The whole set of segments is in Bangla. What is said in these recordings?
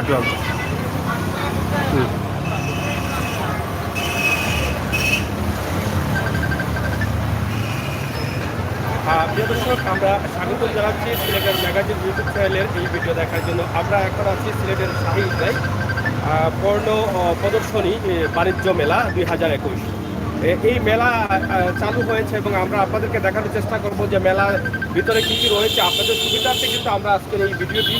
ড্রগ। প্রিয় দর্শক, আমরা স্বাগত জানাচ্ছি সিলেটের ম্যাগাজিন ইউটিউব চ্যানেলের এই ভিডিও দেখার জন্য। আমরা এখন আছি সিলেটের শাহী ঈদগায় পণ্য প্রদর্শনী বাণিজ্য মেলা 2021। এই মেলা চালু হয়েছে এবং আমরা আপনাদেরকে দেখানোর চেষ্টা করব যে মেলার ভিতরে কী কী রয়েছে। আপনাদের সুবিধার্থে কিন্তু আমরা আজকের এই ভিডিওটি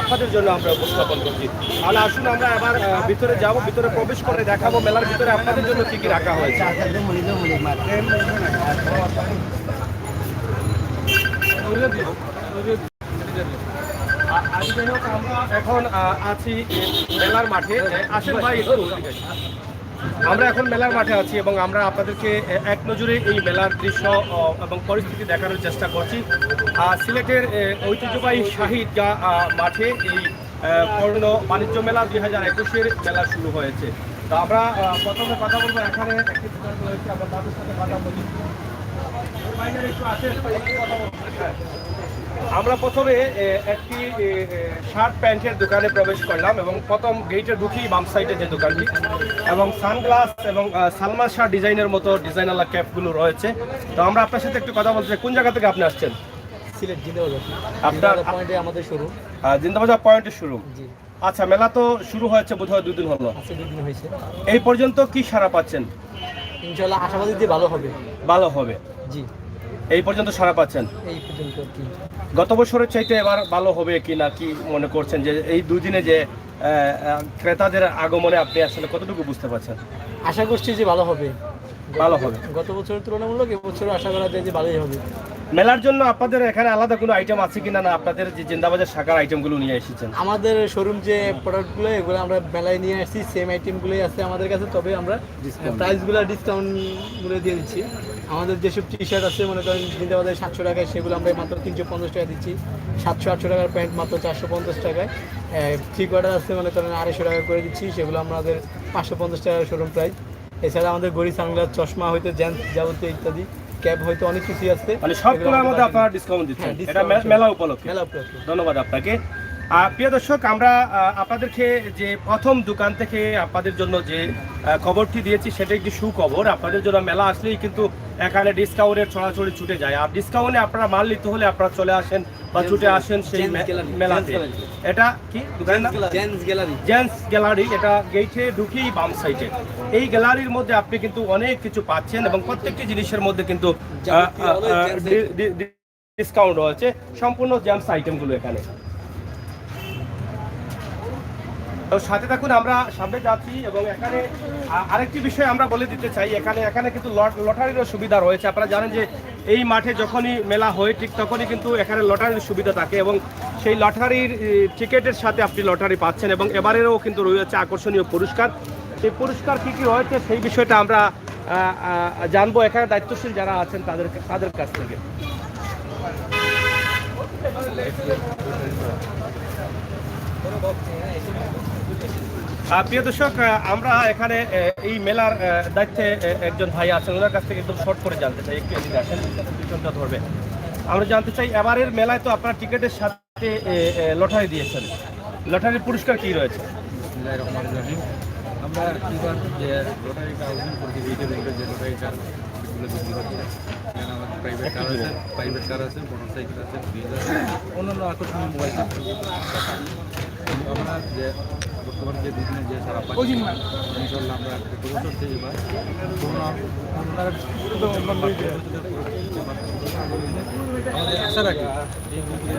আপনাদের জন্য আমরা উপস্থাপন করছি। তাহলে আসুন আমরা এবার ভিতরে যাব, ভিতরে প্রবেশ করে দেখাবো মেলার ভিতরে আপনাদের জন্য কী কী রাখা হয়েছে। আমরা এখন আছি মেলার মাঠে। আসেন ভাই, আমরা এখন মেলার মাঠে আছি এবং আমরা আপনাদেরকে এক নজরে এই মেলার দৃশ্য এবং পরিস্থিতি দেখানোর চেষ্টা করছি। সিলেটের ঐতিহ্যবাহী শাহী ঈদগাহ মাঠে এই পণ্য বাণিজ্য মেলা 2021-এর মেলা শুরু হয়েছে। তো আমরা প্রথমে কথা বলবো, এখানে একটি দোকান রয়েছে, আমরা তাদের সাথে কথা বলি। আমরা প্রথমে একটি শার্ট প্যান্টের দোকানে প্রবেশ করলাম এবং প্রথম গেটে ঢুকি বাম সাইডে যে দোকানটি, এবং সানগ্লাস এবং সালমান শাহ ডিজাইনের মতো ডিজাইনালা ক্যাপগুলো রয়েছে। তো আমরা আপনার সাথে একটু কথা বলতে চাই, কোন জায়গা থেকে আপনি আসছেন? সিলেট জিন্দাবাজার। আপনার পয়েন্টে আমাদের শোরুম। জিন্দাবাজার পয়েন্টের শোরুম। জি। আচ্ছা, মেলা তো শুরু হয়েছে বোধহয় 2 দিন হলো। আজকে 2 দিন হয়েছে। এই পর্যন্ত কি সাড়া পাচ্ছেন? ইনশাআল্লাহ আশাবাদী যে ভালো হবে। ভালো হবে। জি। এই পর্যন্ত সাড়া পাচ্ছেন? এই পর্যন্ত কি গত বছরের চাইতে এবার ভালো হবে কি না, কি মনে করছেন যে এই 2 দিনে যে ক্রেতাদের আগমনে আপনি আসলে কতটুকু বুঝতে পারছেন? আশা করছি যে ভালো হবে। ভালো হবে। গত বছরের তুলনামূলক এবছর আশা করা যায় যে ভালোই হবে। মেলার জন্য আপনাদের এখানে আলাদা কোনো আইটেম আছে কিনা, না আপনাদের যে জিন্দাবাজার শাখার আইটেমগুলো নিয়ে এসেছেন? আমাদের শোরুম যে প্রোডাক্টগুলো এগুলো আমরা মেলায় নিয়ে আসছি, সেম আইটেমগুলোই আছে আমাদের কাছে, তবে আমরা প্রাইসগুলো ডিসকাউন্টগুলো দিয়ে দিচ্ছি। আমাদের যেসব টি শার্ট আছে মনে করেন জিন্দাবাজার 700 টাকায়, সেগুলো আমরা মাত্র 350 টাকা দিচ্ছি। 700-800 টাকার প্যান্ট মাত্র 450 টাকায়। 3 কোয়ার্টার আছে মনে করেন 250 টাকা করে দিচ্ছি, সেগুলো আমাদের 550 টাকার শোরুম প্রাইস। এছাড়া আমাদের ঘড়ি, সানগ্লাস, চশমা হয়তো জেন্টস যাবতীয় ইত্যাদি ক্যাব হয়তো অনেক কিছুই আছে, মানে সবগুলোর মধ্যে আপনারা ডিসকাউন্ট দিচ্ছেন। এটা মেলা উপলক্ষে। মেলা উপলক্ষে। ধন্যবাদ আপনাকে। প্রিয় দর্শক, আমরা আপনাদেরকে যে প্রথম দোকান থেকে আপনাদের জন্য যে খবরটি দিয়েছি সেটা একটি সুখবর। আপনাদের জন্য মেলা আসলেই কিন্তু এখানে ডিসকাউন্টের ছড়াছড়ি ছুটে যায়। আর ডিসকাউন্টে আপনারা মাল নিতে হলে আপনারা চলে আসেন বা ছুটে আসেন সেই মেলাতে। এটা কি দোকানের নাম? Gents gallery. এটা গেটে ঢুকেই বাম সাইডে। এই গ্যালারির মধ্যে আপনি কিন্তু অনেক কিছু পাচ্ছেন এবং প্রত্যেকটি জিনিসের মধ্যে কিন্তু ডিসকাউন্ট রয়েছে, সম্পূর্ণ জেন্টস আইটেমগুলো এখানে। তো সাথে থাকুন, আমরা সামনে যাচ্ছি এবং এখানে আরেকটি বিষয় আমরা বলে দিতে চাই, এখানে কিন্তু লটারিরও সুবিধা রয়েছে। আপনারা জানেন যে এই মাঠে যখনই মেলা হয় ঠিক তখনই কিন্তু এখানে লটারির সুবিধা থাকে এবং সেই লটারির টিকেটের সাথে আপনি লটারি পাচ্ছেন এবং এবারেরও কিন্তু রয়েছে আকর্ষণীয় পুরস্কার। সেই পুরস্কার কী কী রয়েছে সেই বিষয়টা আমরা জানবো এখানে দায়িত্বশীল যারা আছেন তাদের কাছ থেকে। প্রিয় দর্শক, আমরা এখানে এই মেলার দায়িত্বে একজন ভাই আছেন, ওনার কাছ থেকে একদম শর্ট করে জানতে চাই, একটু এদিকে আসেন, পিছনটা ধরবে। আমরা জানতে চাই, এবারের মেলায় তো আপনারা টিকেটের সাথে লটারি দিয়েছেন, লটারির পুরস্কার কি রয়েছে? আমরা এবার যে লটারিটা আয়োজন করছি, যে লটারিটা বিক্রি হচ্ছে, এখানে আমাদের প্রাইভেট কার আছে, মোটরসাইকেল আছে, ফ্রিজ আছে, অন্যান্য আকর্ষণীয় মোবাইল আছে। আমরা যে বর্তমানে যে দুদিনের যে সারা পাচ্ছি ইনশাল্লাহ আমরা গত বছর থেকে এবার আমাদের আশা রাখি এই দুদিনের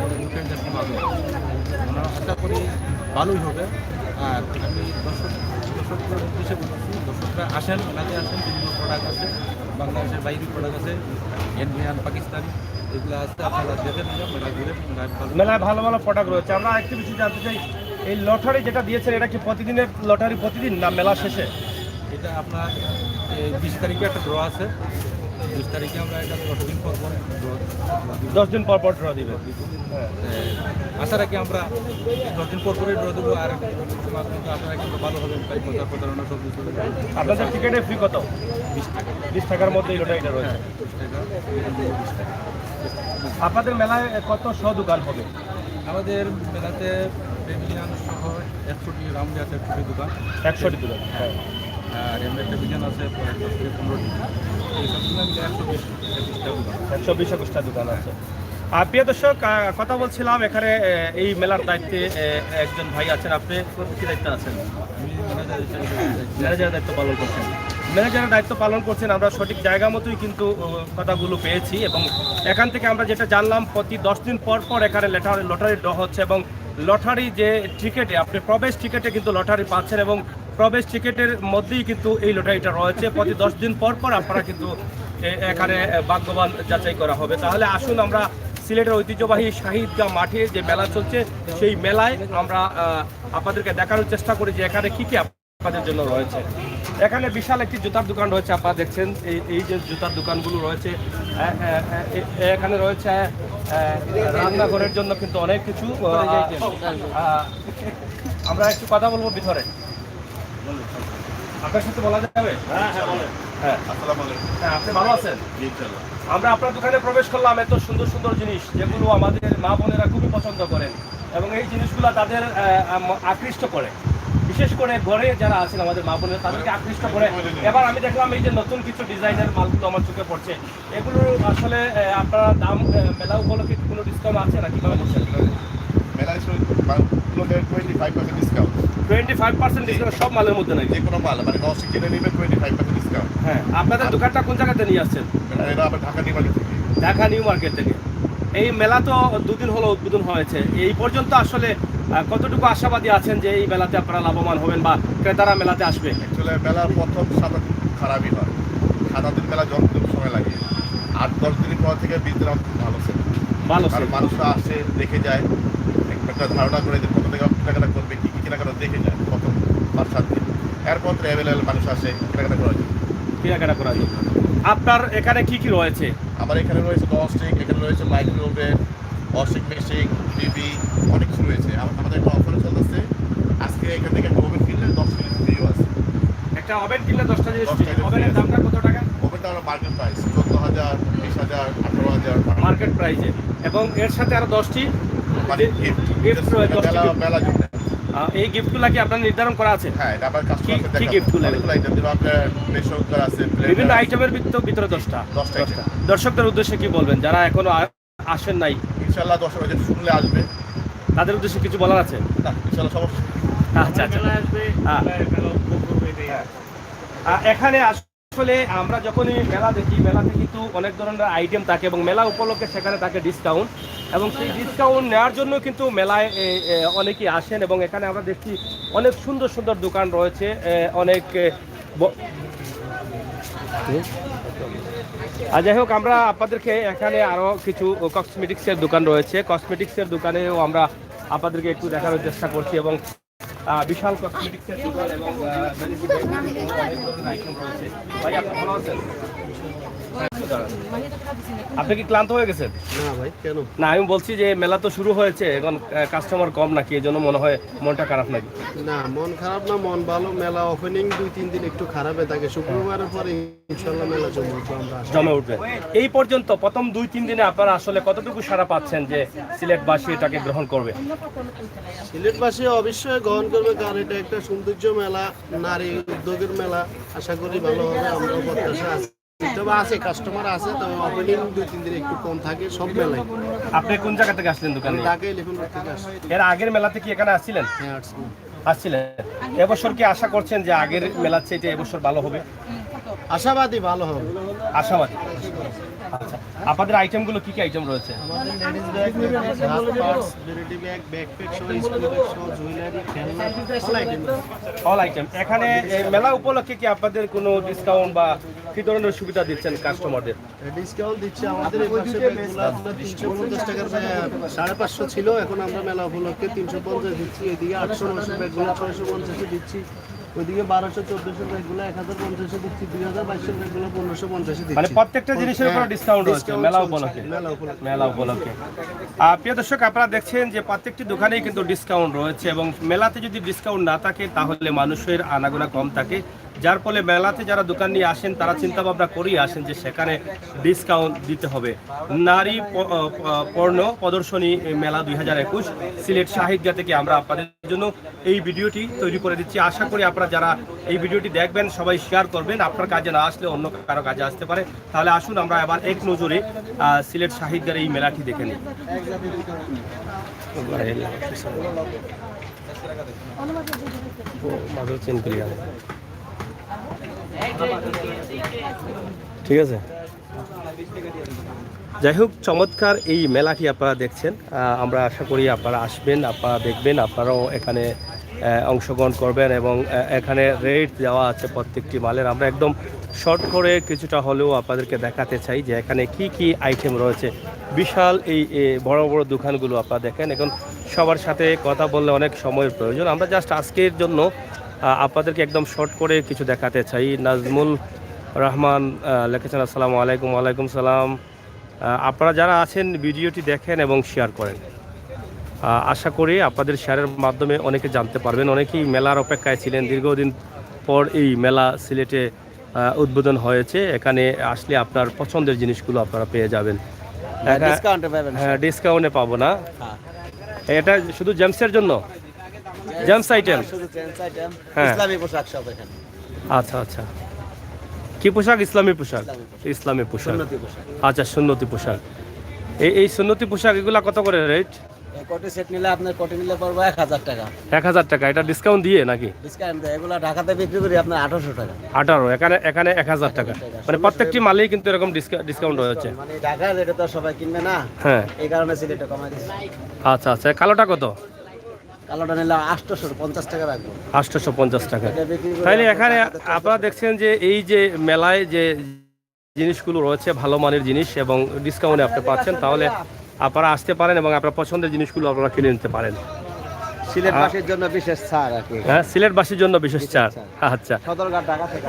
আমরা আশা করি ভালোই হবে। আর আমি দর্শকদের উদ্দেশ্যে বলছি, দর্শকরা আসেন, মেলাতে আসেন, বিভিন্ন প্রোডাক্ট আছে, বাংলাদেশের বাইরের প্রোডাক্ট আছে, ইন্ডিয়ান, পাকিস্তানি, এগুলো আছে, আপনারা দেখেন মেলা ঘুরে মেলায় ভালো ভালো প্রোডাক্ট রয়েছে। আমরা একটু বেশি জানতে চাই, এই লটারি যেটা দিয়েছেন এটা কি প্রতিদিনের লটারি, প্রতিদিন না মেলা শেষে? এটা আপনার 20 তারিখে একটা ড্র আছে, 20 তারিখে আমরা এটা 10 দিন পর 10 দিন পর ড্র দিবেন। আশা রাখি আমরা 10 দিন পর ড্র দেবো। আর আশা রাখি ভালো হবে, প্রচারণা সব কিছু। আপনাদের টিকেটের ফি কত? 20 টাকা। 20 টাকার মধ্যে এই লটারিটা রয়েছে। 20 টাকা, 20 টাকা। আপনাদের মেলায় কত দোকান হবে? আমাদের মেলাতে প্যাভিলিয়ন সহ রাউন্ডে আছে 100টি দোকান, 100টি দোকান। হ্যাঁ। আর এমনি একটা বিজন আছে প্রায় 10 থেকে 15টি। এই সবগুলো মিলে 120-125টা দোকান। 120-125টা দোকান আছে। আর প্রিয় দর্শক, কথা বলছিলাম এখানে এই মেলার দায়িত্বে একজন ভাই আছেন। আপনি কি দায়িত্বে আছেন? আমি ম্যানেজার হিসেবে ম্যানেজারের দায়িত্ব পালন করছেন। ম্যানেজারের দায়িত্ব পালন করছেন, আমরা সঠিক জায়গা মতোই কিন্তু কথাগুলো পেয়েছি এবং এখান থেকে আমরা যেটা জানলাম প্রতি 10 দিন পর পর এখানে লটারি ড্র হচ্ছে এবং লটারি যে টিকেটে আপনি প্রবেশ টিকেটে কিন্তু লটারি পাচ্ছেন এবং প্রবেশ টিকেটের মধ্যেই কিন্তু এই লটারিটা রয়েছে। প্রতি 10 দিন পর পর আপনারা কিন্তু এখানে ভাগ্যবান যাচাই করা হবে। তাহলে আসুন আমরা সিলেটের ঐতিহ্যবাহী শাহিদগাঁ মাঠে যে মেলা চলছে সেই মেলায় আমরা আপনাদেরকে দেখানোর চেষ্টা করি যে এখানে কী কী আপনাদের জন্য রয়েছে। এখানে বিশাল একটি জুতার দোকান রয়েছে, আপনারা দেখছেন এই যে জুতার দোকানগুলো রয়েছে। এখানে রয়েছে রান্নাঘরের জন্য কিন্তু অনেক কিছু। আমরা একটু কথা বলবো ভিতরে, আপনার সাথে বলা যাবে? হ্যাঁ, আপনি ভালো আছেন? আমরা আপনার দোকানে প্রবেশ করলাম, এত সুন্দর সুন্দর জিনিস যেগুলো আমাদের মা বোনেরা খুবই পছন্দ করেন এবং এই জিনিসগুলো তাদের আকৃষ্ট করে, বিশেষ করে ঘরে যারা আছেন আমাদের মা বোনেরা তাদেরকে আকৃষ্ট করে। এবার আমি দেখলাম এই যে নতুন কিছু ডিজাইনের মালগুলো আমার চোখে পড়ছে, এগুলো আসলে আপনারা দাম মেলা উপলক্ষে কোনো ডিসকাউন্ট আছে না কিভাবে বলছেন? মেলা 25% ডিসকাউন্ট, 25% ডিসকাউন্ট সব মালের মধ্যে নাকি? যে কোনো মাল মানে নস্টিক কিনে নেবেন 25% ডিসকাউন্ট। হ্যাঁ, আপনাদের দোকানটা কোন জায়গাতে নিয়ে আসছেন? এটা আবার ঢাকা নিউ মার্কেট থেকে। ঢাকা নিউ মার্কেট থেকে। এই মেলা তো 2 দিন হলো উদ্বোধন হয়েছে, এই পর্যন্ত আসলে কতটুকু আশাবাদী আছেন যে এই মেলাতে আপনারা লাভবান হবেন বা ক্রেতারা মেলাতে আসবে? অ্যাকচুয়ালি মেলার প্রথম 7 দিন খারাপই হয়, 7 দিন মেলা যতদিন সময় লাগে, 8-10 দিনের পর থেকে 20 দিন ভালো সেল। ভালো কারণ মানুষরা আসে দেখে যায়, একটা ধারণা করে যে কত টাকা কেনাকাটা করবে, কী কী কেনাকাটা দেখে যায় প্রথম 5-7 দিন। এরপর তো অ্যাভেলেবেল মানুষ আসে কেনাকাটা করার জন্য। কেনাকাটা করার জন্য আপনার এখানে কি কি রয়েছে? আমার এখানে রয়েছে নস্টিক, এখানে রয়েছে মাইক্রোওয়েভ, ওয়াশিং মেশিন, টিভি, অনেক কিছু রয়েছে। আমাদের একটা অফার চলতেছে, আজকে এখান থেকে একটা ওভেন কিনলে 10 মিনিট ফ্রিও আছে। একটা ওভেন কিনলে 10টা জিনিস 10টা জিনিস ওভেনের free দামটা কত টাকা? ওভেনটা আমরা মার্কেট প্রাইস 14,000, 20,000, 18,000 মার্কেট প্রাইসে এবং এর সাথে আরো 10টি মানে gift রয়েছে, 10টি gift। মেলা জন্য। এই গিফটগুলো কি আপনার নির্ধারণ করা আছে? হ্যাঁ, এটা আবার কাস্টমারকে কি gift গুলো? অনেকগুলো আইটেম, যেমন আপনার প্রেসার কুকার আছে, বিভিন্ন আইটেমের ভিতরে 10টা। 10টা item। দর্শকদের উদ্দেশ্যে কি বলবেন যারা এখনো আসেন নাই, ইনশাআল্লাহ 10 হাজার শুনলে আসবে। তাদের উদ্দেশ্যে কিছু বলার আছে? না, ইনশাআল্লাহ সমস্যা আচ্ছা আচ্ছা। এখানে আসলে আমরা যখনই মেলা দেখি, মেলাতে কিন্তু অনেক ধরনের আইটেম থাকে এবং মেলা উপলক্ষে সেখানে থাকে ডিসকাউন্ট এবং সেই ডিসকাউন্ট নেওয়ার জন্য কিন্তু মেলায় অনেকেই আসেন এবং এখানে আমরা দেখছি অনেক সুন্দর সুন্দর দোকান রয়েছে, অনেক যাই হোক, আমরা আপনাদেরকে এখানে আরও কিছু কসমেটিক্সের দোকান রয়েছে, কসমেটিক্সের দোকানেও আমরা আপনাদেরকে একটু দেখানোর চেষ্টা করছি এবং বিশাল কসমেটিক্সের দোকান এবং আইটেম রয়েছে। ভাই, আপনি ভালো আছেন? আপনি কি ক্লান্ত হয়ে গেছেন? না ভাই, কেন? না, আমি বলছি যে মেলা তো শুরু হয়েছে, এখন কাস্টমার কম নাকি, এই জন্য মনে হয় মনটা খারাপ নাকি? না, মন খারাপ না, মন ভালো। মেলা ওপেনিং 2-3 দিন একটু খারাপে থাকে, শুক্রবারের পরে ইনশাআল্লাহ মেলা জমে উঠবে। এই পর্যন্ত প্রথম 2-3 দিনে আপনারা আসলে কতটুকু সাড়া পাচ্ছেন যে সিলেটবাসী এটাকে গ্রহণ করবে? সিলেটবাসী অবশ্যই গ্রহণ করবে, কারণ এটা একটা সৌন্দর্য মেলা, নারী উদ্যোগের মেলা। আশা করি ভালো হবে, আমরাও প্রত্যাশা আছে। তবে আছে, কাস্টমার আছে, তবে ওপেনিং 2-3 দিন একটু কম থাকে সব মেলায়। আপনি কোন জায়গা থেকে আসলেন দোকানে? ঢাকা এলিফ্যান্ট রোড থেকে আসছি। এর আগের মেলাতে কি এখানে আসছিলেন? হ্যাঁ, আসছি। আসছিলেন। এবছর কি আশা করছেন যে আগের মেলার চেয়ে এবছর ভালো হবে? আশাবাদী ভালো হবে। আশাবাদী। আচ্ছা, আপনাদের আইটেমগুলো কি কি আইটেম রয়েছে? আমাদের লেডিস ব্যাগ, হাত পার্স, ভ্যানিটি ব্যাগ, ব্যাকপ্যাক সহ, স্কুল ব্যাগ সহ, জুয়েলারি, খেলনা, অল আইটেম। All item. এখানে এই মেলা উপলক্ষে কি আপনাদের কোনো ডিসকাউন্ট বা কি ধরনের সুবিধা দিচ্ছেন কাস্টমারদের? ডিসকাউন্ট দিচ্ছে আমাদের এই পাশে ব্যাগগুলো আপনার 350 টাকার 550 ছিল, এখন আমরা মেলা উপলক্ষে 350 দিচ্ছি। এদিকে 800-900 ব্যাগগুলো 650 দিচ্ছি, ওইদিকে 1200-1400 ব্যাগগুলো 1050 দিচ্ছি, 2000-2200 ব্যাগগুলো 1550 দিচ্ছি। মানে প্রত্যেকটা জিনিসের উপর ডিসকাউন্ট রয়েছে মেলা উপলক্ষে। মেলা উপলক্ষে প্রিয় দর্শক, আপনারা দেখছেন যে প্রত্যেকটি দোকানেই কিন্তু ডিসকাউন্ট রয়েছে এবং মেলাতে যদি ডিসকাউন্ট না থাকে তাহলে মানুষের আনাগোনা কম থাকে। যার ফলে মেলাতে যারা দোকান নিয়ে আসেন তারা চিন্তা ভাবনা করেই আসেন যে সেখানে ডিসকাউন্ট দিতে হবে। নারী পণ্য প্রদর্শনী মেলা 2021 সিলেট শাহিদগা থেকে আমরা আপনাদের জন্য এই ভিডিওটি তৈরি করে দিচ্ছি। আশা করি আপনারা যারা এই ভিডিওটি দেখবেন সবাই শেয়ার করবেন, আপনার কাজে না আসলে অন্য কারো কাজে আসতে পারে। তাহলে আসুন আমরা এবার এক নজরে সিলেট শাহিদগার এই মেলাটি দেখে নিই। ঠিক আছে, যাই হোক চমৎকার এই মেলাটি আপনারা দেখছেন। আমরা আশা করি আপনারা আসবেন, আপনারা দেখবেন, আপনারাও এখানে অংশগ্রহণ করবেন এবং এখানে রেট দেওয়া আছে প্রত্যেকটি মালের। আমরা একদম শর্ট করে কিছুটা হলেও আপনাদেরকে দেখাতে চাই যে এখানে কি কি আইটেম রয়েছে। বিশাল এই বড় বড় দোকানগুলো আপনারা দেখেন। এখন সবার সাথে কথা বললে অনেক সময়ের প্রয়োজন, আমরা জাস্ট আজকের জন্য আপনাদেরকে একদম শর্ট করে কিছু দেখাতে চাই। নাজমুল রহমান লিখেছেন আসসালামু আলাইকুম। ওয়ালাইকুম সালাম। আপনারা যারা আছেন ভিডিওটি দেখেন এবং শেয়ার করেন। আশা করি আপনাদের শেয়ারের মাধ্যমে অনেকে জানতে পারবেন। অনেকেই মেলার অপেক্ষায় ছিলেন, দীর্ঘদিন পর এই মেলা সিলেটে উদ্বোধন হয়েছে। এখানে আসলে আপনার পছন্দের জিনিসগুলো আপনারা পেয়ে যাবেন। হ্যাঁ, ডিসকাউন্টে পাবো না। এটা শুধু জেমসের জন্য, জেমস আইটেম। হ্যাঁ, আচ্ছা আচ্ছা, কি পোশাক? ইসলামী পোশাক। ইসলামী পোশাক, আচ্ছা, সুন্নতি পোশাক। এই সুন্নতি পোশাক এগুলা কত করে রেট? কোটি সেট নিলে আপনার কোটি নিলে পড়বে 1000 টাকা। 1000 টাকা। এটা ডিসকাউন্ট দিয়ে নাকি? ডিসকাউন্ট দেয়। এগুলা ঢাকাতে বিক্রি করি আপনার 1800 টাকা। 18, এখানে 1000 টাকা। মানে প্রত্যেকটি মালেই কিন্তু এরকম ডিসকাউন্ট রয়েছে। মানে ঢাকার এটা তো সবাই কিনবে না, হ্যাঁ, এই কারণে সিলেটে কমাই দিচ্ছি। আচ্ছা আচ্ছা, কালোটা কত? কালোটা নিলে 850 টাকা রাখবো। 850 টাকা। এটা বিক্রি করি তাহলে এখানে আপনারা দেখছেন যে এই যে মেলায় যে জিনিসগুলো রয়েছে ভালো মানের জিনিস এবং ডিসকাউন্টে আপনি পাচ্ছেন। তাহলে আপনারা আসতে পারেন এবং আপনার পছন্দের জিনিসগুলো আপনারা কিনে নিতে পারেন। সিলেটবাসীর জন্য বিশেষ ছাড় আর কি। হ্যাঁ, সিলেটবাসীর জন্য বিশেষ ছাড়। আচ্ছা, সদরঘাট ঢাকা থেকে।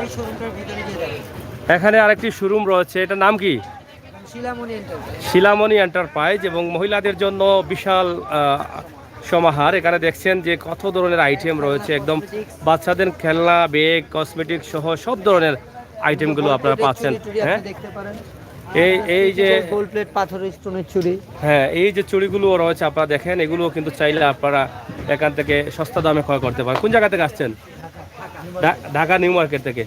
এখানে আরেকটি শোরুম রয়েছে, এটার নাম কি? শিলামণি এন্টারপ্রাইজ। এবং মহিলাদের জন্য বিশাল সমাহার। এখানে দেখছেন যে কত ধরনের আইটেম রয়েছে, একদম বাচ্চাদের খেলনা, ব্যাগ, কসমেটিক সহ সব ধরনের আইটেমগুলো আপনারা পাচ্ছেন। হ্যাঁ, এই যে গোল্ড প্লেট পাথরের স্টোনের চুড়ি, হ্যাঁ, এই যে চুড়িগুলো রয়েছে আপনারা দেখেন, এগুলো কিন্তু চাইলে আপনারা এখান থেকে সস্তা দামে ক্রয় করতে পারেন। কোন জায়গা থেকে আসছেন? ঢাকা নিউ মার্কেট থেকে।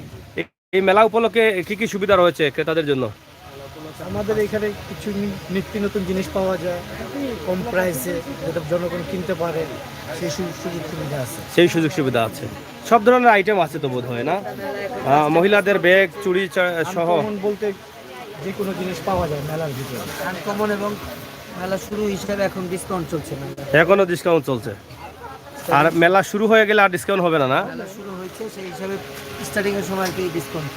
এই মেলা উপলক্ষে কি কি সুবিধা রয়েছে ক্রেতাদের জন্য? আমাদের এখানে কিছু নিত্য নতুন জিনিস পাওয়া যায় কম প্রাইসে, যেটা জনগণ কিনতে পারে, সেই সুযোগ সুবিধা আছে। সেই সুযোগ সুবিধা আছে, সব ধরনের আইটেম আছে তো বোধ হয় না? মহিলাদের ব্যাগ, চুড়ি সহ বলতে যে কোনো জিনিস পাওয়া যায় মেলার ভিতরে। আনকমন এবং মেলা শুরু হিসাবে এখন ডিসকাউন্ট চলছে না, এখনো ডিসকাউন্ট চলছে। আর মেলা শুরু হয়ে গেলে আর ডিসকাউন্ট হবে না? না, মেলা শুরু হয়েছে সেই হিসাবে স্টার্টিং এর সময় কি ডিসকাউন্ট।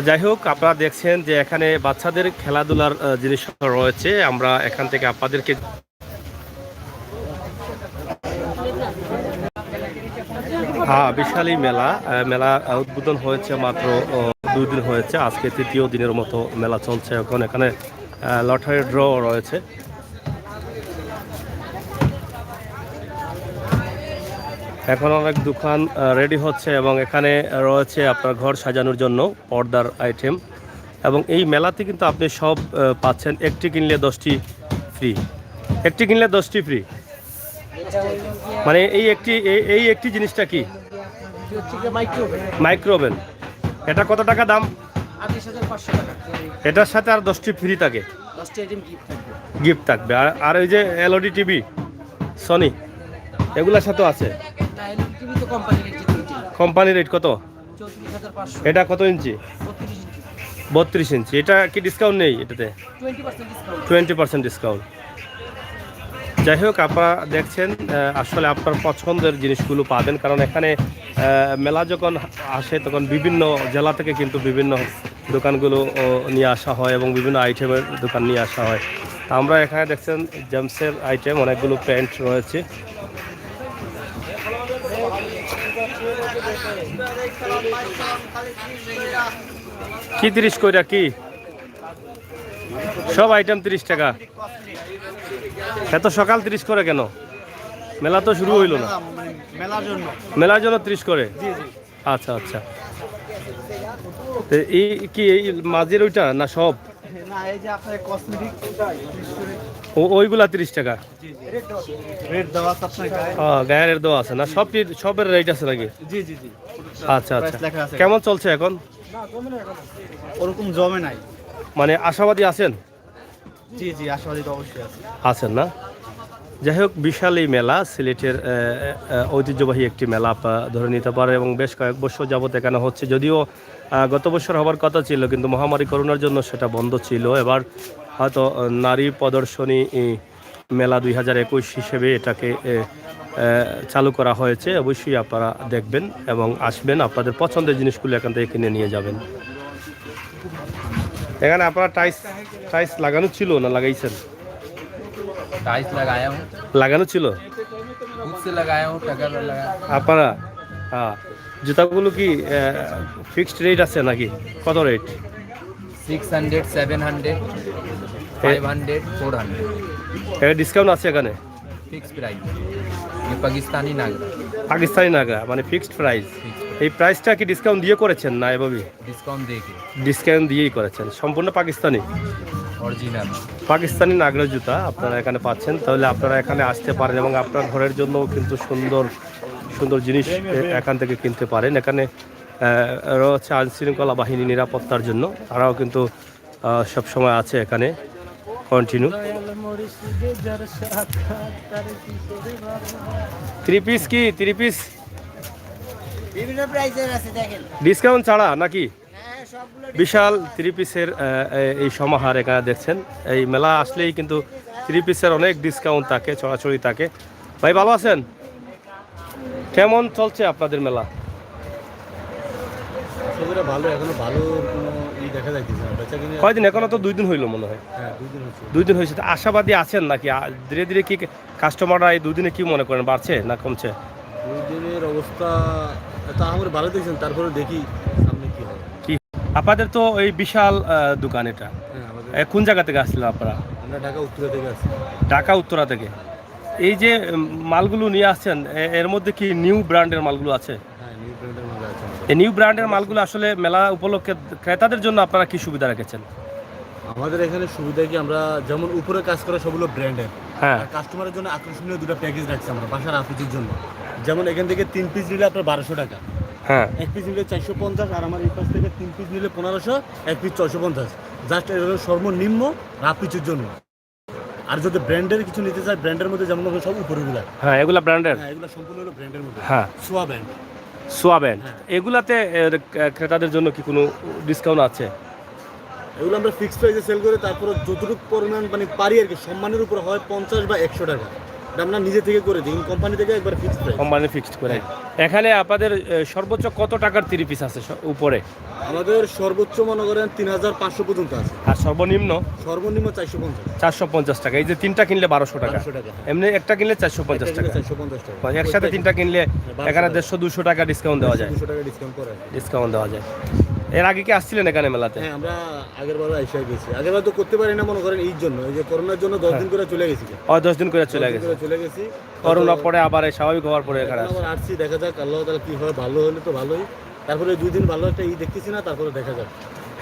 যাই হোক, আপনারা দেখছেন যে এখানে বাচ্চাদের খেলাধুলার জিনিস রয়েছে। আমরা এখান থেকে আপনাদেরকে বিশাল এই মেলা উদ্বোধন হয়েছে মাত্র 2 দিন হয়েছে। আজকে 3য় দিনের মতো মেলা চলছে। এখন এখানে লটারি ড্র রয়েছে। এখন অনেক দোকান রেডি হচ্ছে এবং এখানে রয়েছে আপনার ঘর সাজানোর জন্য পর্দার আইটেম। এবং এই মেলাতে কিন্তু আপনি সব পাচ্ছেন। একটি কিনলে 10টি ফ্রি, একটি কিনলে 10টি ফ্রি। মানে এই একটি জিনিসটা কি? মাইক্রোওভেন। এটা কত টাকা দাম? 28,500 টাকা। এটার সাথে আর 10টি ফ্রি থাকে, 10টি আইটেম গিফট থাকবে। আর ওই যে এলইডি টিভি, সনি, এগুলোর সাথেও আছে। কোম্পানি রেট কত? 34,500। এটা কত ইঞ্চি? 32 ইঞ্চি। এটা কি ডিসকাউন্ট নেই এটাতে? 20% ডিসকাউন্ট। যাই হোক, আপনারা দেখছেন আসলে আপনার পছন্দের জিনিসগুলো পাবেন। কারণ এখানে মেলা যখন আসে তখন বিভিন্ন জেলা থেকে কিন্তু বিভিন্ন দোকানগুলো নিয়ে আসা হয় এবং বিভিন্ন আইটেমের দোকান নিয়ে আসা হয়। আমরা এখানে দেখছেন জেমসের আইটেম, অনেকগুলো প্যান্ট রয়েছে। কি 30 কইরা? কি সব আইটেম 30 টাকা? এত সকাল 30 করে কেন? মেলা তো শুরু হইল না। মেলার জন্য 30 করে। আচ্ছা আচ্ছা। তো এই কি এই মাঝের ওইটা না সব? না, এই যে আপনার কসমেটিক ওইগুলা 30 টাকা। রেট দেওয়া আছে আপনার গায়ে। গায়ের দেওয়া আছে না? সবের রেট আছে নাকি? জি জি জি। আচ্ছা আচ্ছা। লেখা আছে। কেমন চলছে এখন? ওরকম জমে নাই। মানে আশাবাদী আছেন? জি জি, আশাবাদী তো অবশ্যই আছে। আছেন না? যাই হোক, বিশাল এই মেলা, সিলেটের ঐতিহ্যবাহী একটি মেলা আপনারা ধরে নিতে পারে এবং বেশ কয়েক বছর যাবত এখানে হচ্ছে। যদিও গত বছর হবার কথা ছিল, কিন্তু মহামারী করোনার জন্য সেটা বন্ধ ছিল। এবার হয়তো নারী প্রদর্শনী মেলা 2021 হিসেবে এটাকে চালু করা হয়েছে। অবশ্যই আপনারা দেখবেন এবং আসবেন, আপনাদের পছন্দের জিনিসগুলো এখান থেকে কিনে নিয়ে যাবেন। এখানে আপনারা টাইস লাগানো ছিল না লাগাইছেন? टाइल्स लगाया हूँ, লাগানো ছিল खुद से लगाया हूँ, टगर लगाया। আপনারা? হ্যাঁ। জুতাগুলো কি ফিক্সড রেট আছে নাকি? কত রেট? 600, 700, 500, 400 ডিসকাউন্ট আছে এখানে? Fix price. ये पाकिस्तानी नागरा, পাকিস্তানি নাগরা মানে ফিক্সড প্রাইস। এই প্রাইসটা কি ডিসকাউন্ট দিয়ে করেছেন না এভাবেই? डिस्काउंट दे के ডিসকাউন্ট দিয়েই করেছেন। সম্পূর্ণ পাকিস্তানি ओरिजिनल। পাকিস্তানি নাগরা জুতা আপনারা এখানে পাচ্ছেন। তাহলে আপনারা এখানে আসতে পারেন এবং আপনার ঘরের জন্য কিন্তু সুন্দর সুন্দর জিনিস এখান থেকে কিনতে পারেন। এখানে রয়েছে আইনশৃঙ্খলা বাহিনী নিরাপত্তার জন্য, তারাও কিন্তু সব সময় আছে এখানে কন্টিনিউ। 3 পিস কি 3 পিস বিভিন্ন প্রাইসের আছে দেখেন। ডিসকাউন্ট ছাড়া নাকি? হ্যাঁ, সবগুলো বিশাল 3 পিসের এই সমাহার এখানে দেখছেন। এই মেলা আসলেই কিন্তু 3 পিসের অনেক ডিসকাউন্ট থাকে, চড়াচড়ি থাকে। ভাই ভালো আছেন? কেমন চলছে আপনাদের মেলা? সেগুলো ভালো, এখনো ভালো কোনো দেখা যাইতেছে না। বেচা কিনে কয়দিন? এখনো তো 2 দিন হইলো মনে হয়। হ্যাঁ, 2 দিন হচ্ছে। 2 দিন হয়েছে। তো আশাবাদী আছেন নাকি? ধীরে ধীরে কি কাস্টমাররা এই 2 দিনে কি মনে করেন, বাড়ছে না কমছে? 2 দিনের অবস্থা তা আমরা ভালো দেখছেন, তারপরে দেখি সামনে কি হয়। কি আপনাদের তো এই বিশাল দোকান এটা? হ্যাঁ, আমাদের কোন জায়গা থেকে আসলেন আপনারা? আমরা ঢাকা উত্তরা থেকে আসছি। ঢাকা উত্তরা থেকে। এই যে মালগুলো নিয়ে আসছেন, এর মধ্যে কি নিউ ব্র্যান্ডের মালগুলো আছে? হ্যাঁ, নিউ ব্র্যান্ডের মাল আছে আমাদের। এই নিউ ব্র্যান্ডের মালগুলো আসলে মেলা উপলক্ষে ক্রেতাদের জন্য আপনারা কি সুবিধা রেখেছেন? আমাদের এখানে সুবিধা কি, আমরা যেমন উপরে কাজ করা সবগুলো ব্র্যান্ডের, হ্যাঁ। আর কাস্টমারের জন্য আকর্ষণীয় 2টা প্যাকেজ রাখছি আমরা বাসার আপুচির জন্য। যেমন এখান থেকে 3 পিস নিলে আপনার 1200 টাকা, হ্যাঁ 1 পিস নিলে 450, আর আমার এই পাশ থেকে 3 পিস নিলে 1500, 1 পিস 650। জাস্ট এর হলো সর্বনিম্ন রাপিচের জন্য। আর যদি ব্র্যান্ডের কিছু নিতে চায়, ব্র্যান্ডের মধ্যে যেমন হবে সব উপরেগুলা, হ্যাঁ এগুলা ব্র্যান্ডের। হ্যাঁ এগুলো সম্পূর্ণ হলো ব্র্যান্ডের মধ্যে। হ্যাঁ সোয়া ব্র্যান্ড। সোয়া ব্র্যান্ড। এগুলাতে ক্রেতাদের জন্য কি কোনো ডিসকাউন্ট আছে? এগুলো আমরা ফিক্সড প্রাইসে সেল করে, তারপরে যতটুকু পরিমাণ মানে পারি আর কি, সম্মানের উপর হয় 50 বা 100 টাকা। এটা আমরা নিজে থেকে করে দিই, কোম্পানি থেকে একবার ফিক্সড প্রাইস। কোম্পানি ফিক্সড করে। এখানে আপনাদের সর্বোচ্চ কত টাকার 3 পিস আছে উপরে? আমাদের সর্বোচ্চ মনে করেন 3500 পর্যন্ত আছে, আর সর্বনিম্ন সর্বনিম্ন 450। 450 টাকা। এই যে 3টা কিনলে 1200 টাকা, 1200 টাকা। এমনি একটা কিনলে 450 টাকা। 450 টাকা। একসাথে 3টা কিনলে 1200 এখানে 150-200 টাকা ডিসকাউন্ট দেওয়া যায়। 200 টাকা ডিসকাউন্ট করে। ডিসকাউন্ট দেওয়া যায়। এর আগে কি আসছিলেন এখানে মেলাতে? হ্যাঁ, আমরা আগের বার আইসা গেছি। আগের বার তো করতে পারি না মনে করেন এই জন্য, এই যে করোনার জন্য 10 দিন করে চলে গেছি। 10 দিন করে চলে গেছে। চলে গেছি করোনা পরে আবার এই স্বাভাবিক হওয়ার পরে এখানে এখন আবার আসছি, দেখা যাক আল্লাহ তাআলা কি হয়। ভালো হলে তো ভালোই, তারপরে 2 দিন ভালো একটা দেখতেছি না, তারপরে দেখা যাক।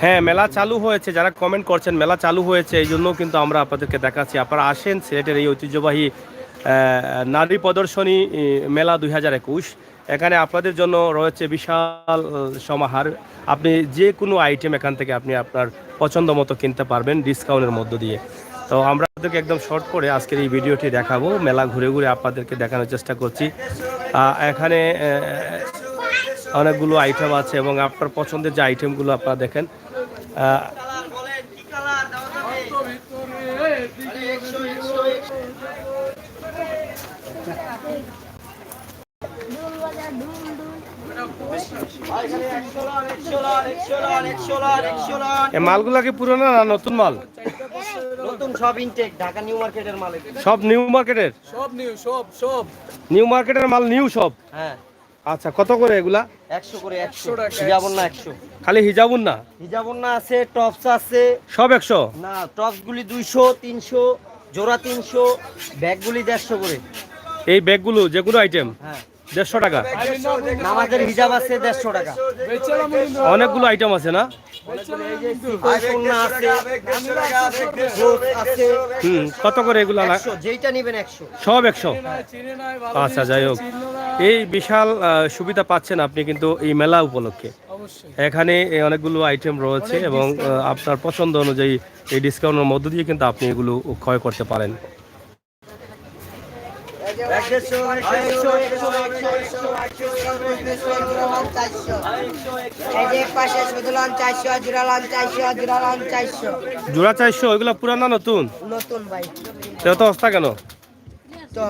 হ্যাঁ মেলা চালু হয়েছে, যারা কমেন্ট করছেন মেলা চালু হয়েছে, এই জন্য কিন্তু আমরা আপনাদেরকে দেখাচ্ছি। আপনারা আসেন সিলেটের এই ঐতিহ্যবাহী নারী প্রদর্শনী মেলা 2021। এখানে আপনাদের জন্য রয়েছে বিশাল সমাহার। আপনি যে কোনো আইটেম এখান থেকে আপনি আপনার পছন্দ মতো কিনতে পারবেন ডিসকাউন্টের মধ্য দিয়ে। তো আমরা আপনাদেরকে একদম শর্ট করে আজকের এই ভিডিওটি দেখাবো, মেলা ঘুরে ঘুরে আপনাদেরকে দেখানোর চেষ্টা করছি। এখানে অনেকগুলো আইটেম আছে এবং আপনার পছন্দের যে আইটেমগুলো আপনারা দেখেন। এই মালগুলা কি পুরনো না নতুন মাল? নতুন সব ইনটেক, ঢাকা নিউ মার্কেটের মাল এগুলো। সব নিউ মার্কেটের? সব নিউ, সব নিউ মার্কেটের মাল নিউ সব? হ্যাঁ। আচ্ছা কত করে এগুলা? 100 করে, 100 টাকা। হিজাবন না 100। খালি হিজাবুন না? হিজাবন না আছে, টপস আছে। সব 100? না, টপস গুলি 200, 300, জোড়া 300, ব্যাগ গুলি 150 করে। এই ব্যাগগুলো যে কোনো আইটেম? হ্যাঁ। 150 টাকা। নামাজের হিসাব আছে 150 টাকা। অনেকগুলো আইটেম আছে না? সোনা আছে, গোস আছে। কত করে এগুলো? 100, যেইটা নেবেন 100। সব 100। আচ্ছা, যাই হোক, এই বিশাল সুবিধা পাচ্ছেন আপনি কিন্তু এই মেলা উপলক্ষে। এখানে অনেকগুলো আইটেম রয়েছে এবং আপনার পছন্দ অনুযায়ী এই ডিসকাউন্টের মধ্য দিয়ে কিন্তু আপনি এগুলো ক্রয় করতে পারেন। জোড়া 400, ওইগুলো পুরানা নতুন? নতুন ভাই। এত সস্তা কেন? তো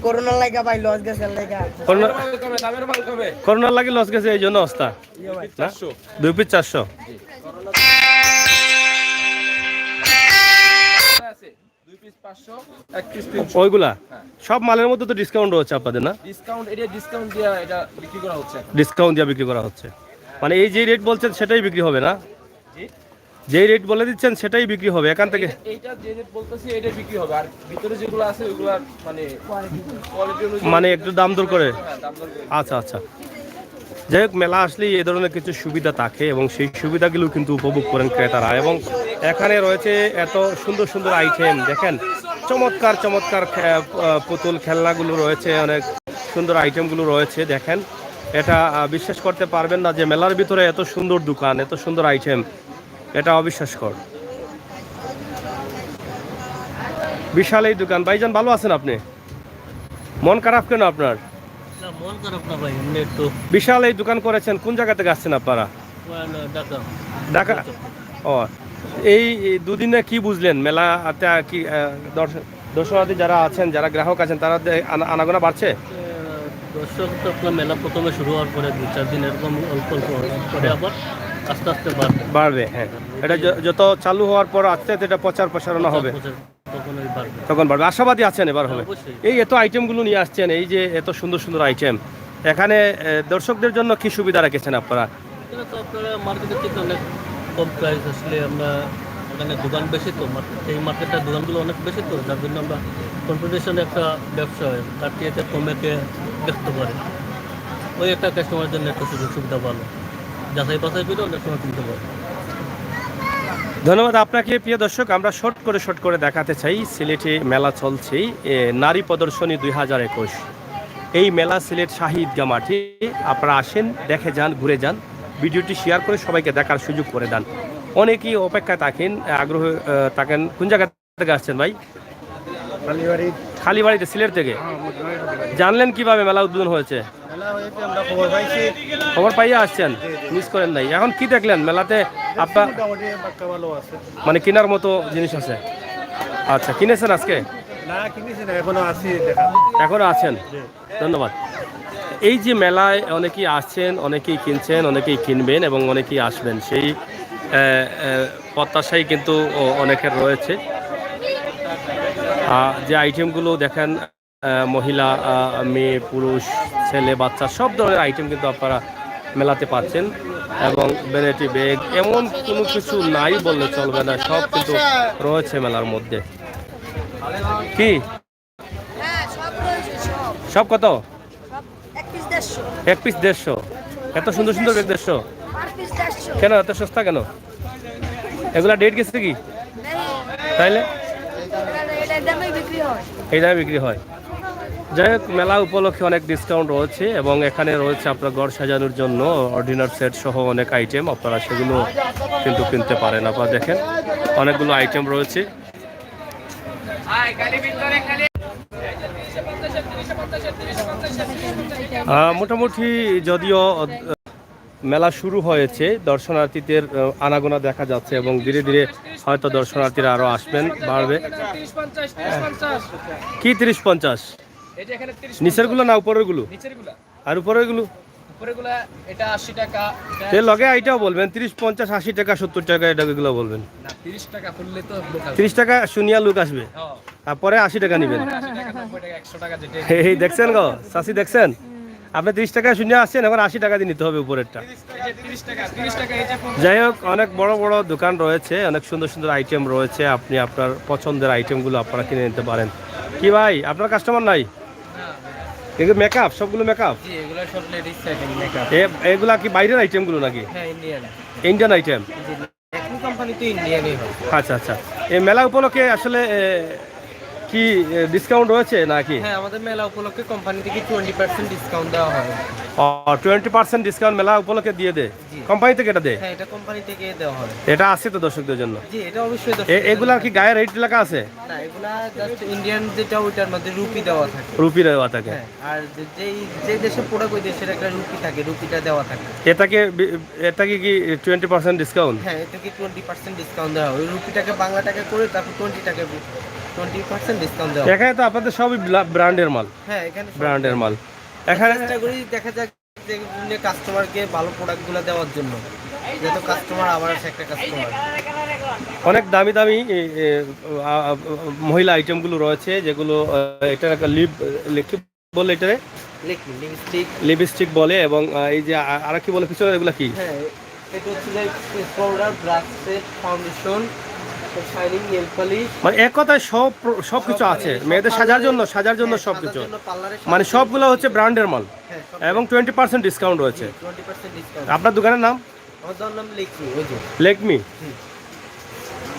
করোনার লাগা ভাই লস গেছে লাগা। করোনার লাগে লস গেছে এই জন্য সস্তা। 2 পিস 400। ওইগুলা সব মালের মধ্যে তো ডিসকাউন্ট রয়েছে আপনাদের না? ডিসকাউন্ট দিয়ে এটা বিক্রি করা হচ্ছে। ডিসকাউন্ট দিয়ে বিক্রি করা হচ্ছে মানে এই যে রেট বলছেন সেটাই বিক্রি হবে না? যেই রেট বলে দিচ্ছেন সেটাই বিক্রি হবে এখান থেকে? এইটা যে রেট বলতেছি এটা বিক্রি হবে, আর ভিতরে যেগুলো আছে ওইগুলো মানে কোয়ালিটি অনুযায়ী মানে একটু দাম দর করে। দাম দর করে। আচ্ছা আচ্ছা, যাই হোক, মেলা আসলেই এই ধরনের কিছু সুবিধা থাকে এবং সেই সুবিধাগুলো কিন্তু উপভোগ করেন ক্রেতারা। এবং এখানে রয়েছে এত সুন্দর সুন্দর আইটেম, দেখেন চমৎকার চমৎকার পুতুল খেলনাগুলো রয়েছে, অনেক সুন্দর আইটেমগুলো রয়েছে। দেখেন, এটা বিশ্বাস করতে পারবেন না যে মেলার ভিতরে এত সুন্দর দোকান, এত সুন্দর আইটেম, এটা অবিশ্বাসকর। বিশাল এই দোকান। ভাইজান ভালো আছেন আপনি? মন খারাপ কেন আপনার? মন খারাপ না ভাই, এমনি একটু। বিশাল এই দোকান করেছেন, কোন জায়গা থেকে আসছেন আপনারা? ঢাকা। ও, এই দুদিনে কি বুঝলেন মেলাতে? কি দর্শনার্থী যারা আছেন, যারা গ্রাহক আছেন, তারা আনাগোনা বাড়ছে? দর্শক তো আপনার মেলা প্রথমে শুরু হওয়ার পরে 2-4 দিন এরকম অল্প অল্প পরে আবার আস্তে আস্তে বাড়বে। হ্যাঁ, এটা যত চালু হওয়ার পর আস্তে আস্তে এটা প্রচার প্রসারণা হবে, তখন বাড়বে। আশাবাদী আছেন এবার হবে? এই এত আইটেমগুলো নিয়ে আসছেন, এই যে এত সুন্দর সুন্দর আইটেম, এখানে দর্শকদের জন্য কি সুবিধা রেখেছেন আপনারা? তো আপনারা মার্কেটের থেকে অনেক কম প্রাইস, আসলে আমরা এখানে দোকান বেশি তো, এই মার্কেটের দোকানগুলো অনেক বেশি তো, যার জন্য আমরা কম্পিটিশনে একটা ব্যবসা হয়, তার থেকে এটা কমেকে দেখতে পারে। ওই একটা কাস্টমারের জন্য একটা সুযোগ সুবিধা ভালো, যাচাই বাছাই করে অনেক সময় কিনতে পারে। ধন্যবাদ আপনাকে। প্রিয় দর্শক, আমরা শর্ট করে দেখাতে চাই, সিলেটে মেলা চলছে নারী প্রদর্শনী 2021। এই মেলা সিলেট শাহী ঈদগাহ মাঠে। আপনারা আসেন, দেখে যান, ঘুরে যান, ভিডিওটি শেয়ার করে সবাইকে দেখার সুযোগ করে দেন। অনেকেই অপেক্ষায় থাকেন, আগ্রহ থাকেন। কোন জায়গা থেকে আসছেন ভাই? খালিবাড়িতে, সিলেট থেকে। জানলেন কিভাবে মেলা উদ্বোধন হয়েছে? খবর পাইয়া আসছেন, মিস করেন নাই। এখন কি দেখলেন মেলাতে? আপনার মানে কেনার মতো জিনিস আছে? আচ্ছা, কিনেছেন আজকে? এখনো আছেন? ধন্যবাদ। এই যে মেলায় অনেকেই আসছেন, অনেকেই কিনছেন, অনেকেই কিনবেন এবং অনেকেই আসবেন, সেই প্রত্যাশাই কিন্তু অনেকের রয়েছে। যে আইটেমগুলো দেখেন, মহিলা, মেয়ে, পুরুষ, ছেলে, বাচ্চা, সব ধরনের আইটেম কিন্তু আপনারা মেলাতে পাচ্ছেন। এবং ভ্যানিটি ব্যাগ, এমন কোনো কিছু নাই বললে চলবে না, সব কিন্তু রয়েছে মেলার মধ্যে। কি সব কত? 1 পিস 150। এত সুন্দর সুন্দর ব্যাগ 150? কেন এত সস্তা কেন? এগুলা ডেট গেছে কি? তাইলে এই দামে বিক্রি হয়। যাই হোক, মেলা উপলক্ষে অনেক ডিসকাউন্ট রয়েছে এবং এখানে রয়েছে আপনার ঘর সাজানোর জন্য অর্ডিনার সেট সহ অনেক আইটেম, আপনারা সেগুলো কিন্তু কিনতে পারেন। আপনারা দেখেন, অনেকগুলো আইটেম রয়েছে। মোটামুটি যদিও মেলা শুরু হয়েছে, দর্শনার্থীদের আনাগোনা দেখা যাচ্ছে এবং ধীরে ধীরে হয়তো দর্শনার্থীরা আরো আসবেন, বাড়বে। কি 30-50? নিচের গুলো না উপরের গুলো? আর উপরের গুলো? এটা 80 টাকা। লগে এইটাও বলবেন 30-50, 80 টাকা, 70 টাকা, এটা এগুলো বলবেন। 30 টাকা করলে তো 30 টাকা শুনিয়া লোক আসবে, তারপরে 80 টাকা নেবেন। 100 টাকা যেটা। এই দেখছেন গো চাষি, দেখছেন আপনি 30 টাকা শুনিয়া আসছেন, এখন 80 টাকা দিয়ে নিতে হবে উপরেরটা। 30 টাকা। যাই হোক, অনেক বড় বড় দোকান রয়েছে, অনেক সুন্দর সুন্দর আইটেম রয়েছে। আপনি আপনার পছন্দের আইটেমগুলো আপনারা কিনে নিতে পারেন। কি ভাই, আপনার কাস্টমার নাই? এগুলো মেকআপ, সবগুলো মেকআপ? জি, এগুলো সব লেডিস আইটেম মেকআপ। এগুলা কি বাইরের আইটেমগুলো নাকি? হ্যাঁ, ইন্ডিয়ান। Indian item? জি, ল্যাকমি কোম্পানি তো ইন্ডিয়ানই হয়। আচ্ছা আচ্ছা। এই মেলা উপলক্ষে আসলে কি ডিসকাউন্ট রয়েছে নাকি? হ্যাঁ, আমাদের মেলা উপলক্ষে কোম্পানি থেকে 20% ডিসকাউন্ট দেওয়া হয়। 20% ডিসকাউন্ট মেলা উপলক্ষে দিয়ে দেয় জি। কোম্পানি থেকে? এটা দেয়? হ্যাঁ, এটা কোম্পানি থেকে দেওয়া হয়। এটা আছে তো দর্শকদের জন্য? জি, এটা অবশ্যই এগুলার কি গায়ে রেট লেখা আছে? না, এগুলা জাস্ট ইন্ডিয়ান যেটা ওইটার মধ্যে রুপি দেওয়া থাকে। রুপি দেওয়া থাকে? হ্যাঁ, আর যে দেশে প্রোডাক্ট ওই দেশের একটা রুপি থাকে, রুপিটা দেওয়া থাকে। এটাকে কি 20% ডিসকাউন্ট? হ্যাঁ, এটাকে 20% ডিসকাউন্ট দেওয়া হয়। ওই রুপিটাকে বাংলা টাকা করে তারপর 20% ডিসকাউন্ট দেওয়া হয়। এখানে তো আপনাদের সবই ব্র্যান্ডের মাল? হ্যাঁ, এখানে ব্র্যান্ডের মাল। এখানে চেষ্টা করি দেখা যাক যে কাস্টমারকে ভালো প্রোডাক্টগুলো দেওয়ার জন্য, যেহেতু কাস্টমার আবার আছে একটা কাস্টমার। অনেক দামি দামি মহিলা আইটেমগুলো রয়েছে, যেগুলো এটা একটা কি বলে, এটা লিপস্টিক। লিপস্টিক বলে, এবং এই যে আর কি বলে পিছনে, এগুলো কি? হ্যাঁ, এটা হচ্ছে powder, brush set, foundation, shining, nail polish. মানে এক কথায় সব কিছু আছে মেয়েদের সাজার জন্য সবকিছু, মানে সবগুলো হচ্ছে ব্র্যান্ডের মাল এবং 20% ডিসকাউন্ট রয়েছে। 20% ডিসকাউন্ট। আপনার দোকানের নাম? আমার নাম লেকমি। ওই যে লেকমি?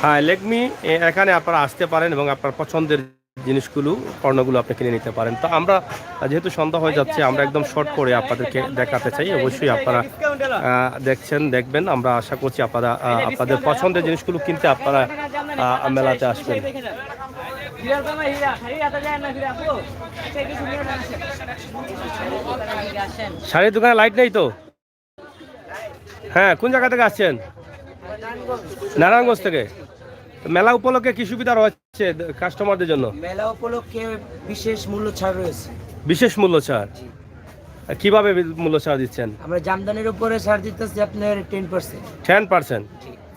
হ্যাঁ, লেকমি। এখানে আপনারা আসতে পারেন এবং আপনার পছন্দের জিনিসগুলো, পণ্যগুলো আপনি কিনে নিতে পারেন। তো আমরা যেহেতু সন্ধ্যা হয়ে যাচ্ছে, আমরা একদম শর্ট করে আপনাদেরকে দেখাতে চাই। অবশ্যই আপনারা দেখবেন। আমরা আশা করছি আপনারা আপনাদের পছন্দের জিনিসগুলো কিনতে আপনারা মেলাতে আসবেন। শাড়ির দোকানে লাইট নেই তো? হ্যাঁ, কোন জায়গা থেকে আসছেন? নারায়ণগঞ্জ থেকে। মেলা উপলক্ষে কি সুবিধা রয়েছে কাস্টমারদের জন্য? মেলা উপলক্ষে বিশেষ মূল্য ছাড় রয়েছে। বিশেষ মূল্য ছাড়? কিভাবে মূল্য ছাড় দিচ্ছেন? আমরা জামদানির উপরে ছাড় দিতেছি আপনার 10%। 10%?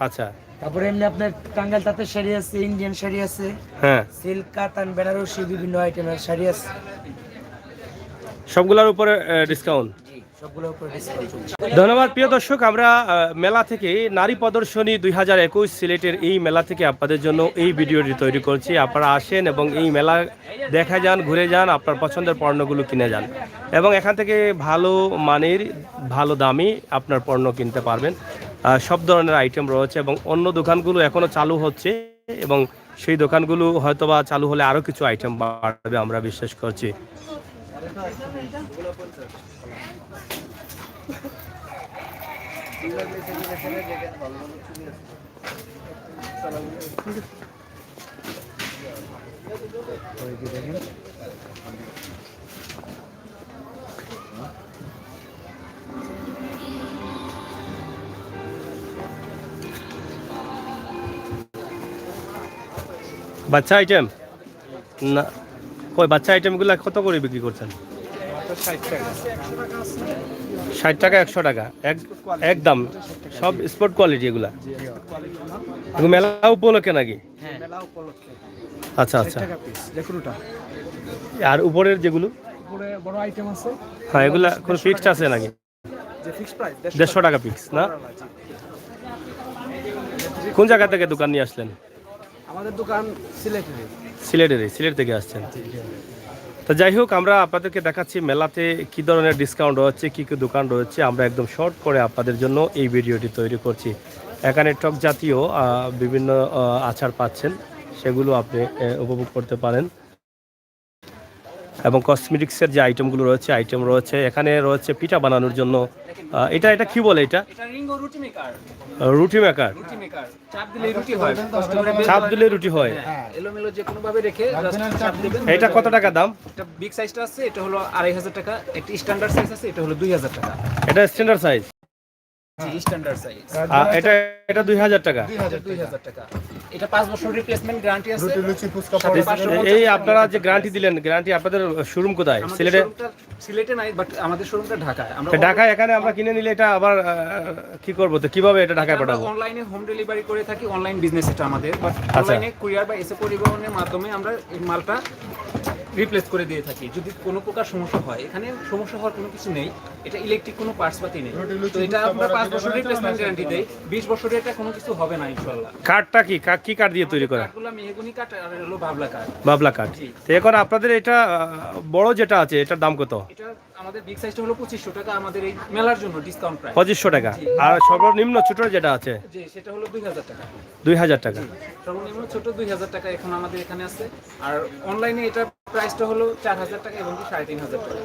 আচ্ছা। তারপরে এমনি আপনার টাঙ্গাইল তাঁতের শাড়ি আছে, ইন্ডিয়ান শাড়ি আছে, হ্যাঁ, সিল্ক, কাতান, বেনারসি বিভিন্ন আইটেমের শাড়ি আছে। সবগুলোর উপরে ডিসকাউন্ট? সবগুলোর উপরে ডিসকাউন্ট চলছে। ধন্যবাদ প্রিয় দর্শক। আমরা মেলা থেকে নারী প্রদর্শনী 2021 সিলেটের এই মেলা থেকে আপনাদের জন্য এই ভিডিওটি তৈরি করছি। আপনারা আসেন এবং এই মেলা দেখা যান, ঘুরে যান, আপনার পছন্দের পণ্যগুলো কিনে যান এবং এখান থেকে ভালো মানের, ভালো দামি আপনার পণ্য কিনতে পারবেন। সব ধরনের আইটেম রয়েছে এবং অন্য দোকানগুলো এখনও চালু হচ্ছে এবং সেই দোকানগুলো হয়তোবা চালু হলে আরও কিছু আইটেম বাড়বে, আমরা বিশ্বাস করছি। বাচ্চা আইটেম না? কই বাচ্চা আইটেমগুলো কত করে বিক্রি করছেন? 60 টাকা, 100 টাকা একদম? সব স্পোর্ট কোয়ালিটি এগুলা? মেলা উপলক্ষে নাকি? মেলা উপলক্ষে। আচ্ছা আচ্ছা। আর উপরের যেগুলো বড় আইটেম আছে, হ্যাঁ, এগুলা কোনো ফিক্সড আছে নাকি? যে ফিক্স প্রাইস 150 টাকা ফিক্স না? কোন জায়গা থেকে দোকান নিয়ে আসলেন? আমাদের দোকান সিলেট থেকে আসছেন। তো যাই হোক, আমরা আপনাদেরকে দেখাচ্ছি মেলাতে কি ধরনের ডিসকাউন্ট রয়েছে, কি কি দোকান রয়েছে। আমরা একদম শর্ট করে আপনাদের জন্য এই ভিডিওটি তৈরি করছি। এখানে টক জাতীয় বিভিন্ন আচার পাচ্ছেন, সেগুলো আপনি উপভোগ করতে পারেন এবং কসমেটিক্সের যে আইটেমগুলো রয়েছে, এখানে রয়েছে পিঠা বানানোর জন্য। এটা কি বলে? এটা রুটি মেকার। চাপ দিলে রুটি হয়? এলোমেলো যে কোনো ভাবে রেখে চাপ দিবেন। এটা কত টাকা দাম? এটা বিগ সাইজটা আছে, এটা হলো 2500 টাকা। একটা স্ট্যান্ডার্ড সাইজ আছে, এটা হলো 2000 টাকা। এটা স্ট্যান্ডার্ড সাইজ? জি, স্ট্যান্ডার্ড সাইজ। এটা 2000 টাকা? 2000 টাকা। এটা 5 বছর রিপ্লেসমেন্ট গ্যারান্টি আছে। এই আপনারা যে গ্যারান্টি দিলেন, গ্যারান্টি আপনাদের শোরুম কোথায়? সিলেটে নাই, বাট আমাদের শোরুমটা ঢাকায়। আমরা ঢাকায় এখানে আমরা কিনে নিলে এটা আবার কি করব, তো কিভাবে এটা ঢাকায় পাঠাবো? অনলাইনে হোম ডেলিভারি করে থাকি। অনলাইন বিজনেস এটা আমাদের, বাট অনলাইনে কুরিয়ার বা এসে পরিবহনের মাধ্যমে আমরা এই মালটা রিপ্লেস করে দিয়ে থাকি যদি কোনো প্রকার সমস্যা হয়। এখানে সমস্যা হওয়ার কোনো কিছু নেই, এটা ইলেকট্রিক কোনো পার্টস পাতি নেই। তো এটা আমরা 5 বছর রিপ্লেসমেন্ট গ্যারান্টি দেই, 20 বছরের এটা কোনো কিছু হবে না ইনশাআল্লাহ। কাঠটা কি কাঠ দিয়ে তৈরি করা? কাঠগুলো মেহগনি কাঠ আর হলো বাবলা কাঠ। বাবলা কাঠ। তো এখন আপনাদের এটা বড় যেটা আছে এটার দাম কত? এটা আমাদের বিগ সাইজটা হলো 2500 টাকা, আমাদের এই মেলার জন্য ডিসকাউন্ট প্রাইস 2500 টাকা। আর সর্বনিম্ন ছোট যেটা আছে জি সেটা হলো 2000 টাকা। 2000 টাকা। সর্বনিম্ন ছোট 2000 টাকা এখন আমাদের এখানে আছে। আর অনলাইনে এটার প্রাইসটা হলো 4000 টাকা এবং 3500 টাকা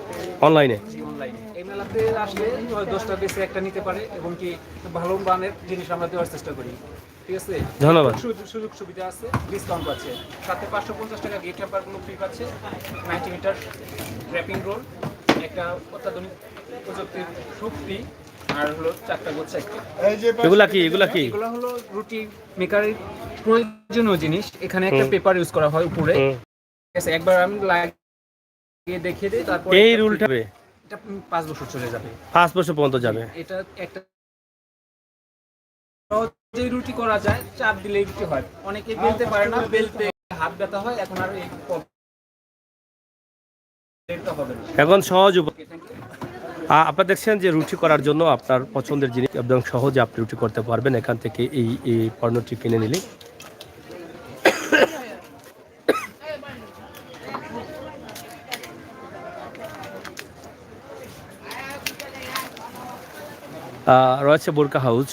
অনলাইনে। অনলাইনে। এই মেলাতে আসলে 10টা বেশি একটা নিতে পারে এবং কি ভালো মানের জিনিস আমরা দেওয়ার চেষ্টা করি। ঠিক আছে, ধন্যবাদ। সুযোগ সুবিধা আছে, ডিসকাউন্ট পাচ্ছে, সাথে 550 টাকা গেট টেম্পারগুলো ফ্রি পাচ্ছে, 90 মিটার র্যাপিং রোল, একটা অত্যাধুনিক প্রযুক্তির শক্তি, আর হলো 4টা গোছা একটা। এগুলা কি? এগুলো হলো রুটি মেকারের প্রয়োজনীয় জিনিস। এখানে একটা পেপার ইউজ করা হয় উপরে। ঠিক আছে, একবার আমি লাগিয়ে দেখিয়ে দিই, তারপর এই রুলটা এটা 5 বছর চলে যাবে। 5 বছর পর্যন্ত যাবে। এটা একটা যে রুটি করা যায়, চাপ দিলে রুটি হয়। অনেকে বেলতে পারে না, বেলতে হাত ব্যথা হয়, এখন আর এই বেলতে হবে না, এখন সহজ আপনারা দেখছেন যে রুটি করার জন্য আপনার পছন্দের জিনিস একদম সহজে আপনি রুটি করতে পারবেন এখান থেকে এই পণ্যটি কিনে নিলে। রয়েছে বোরকা হাউস।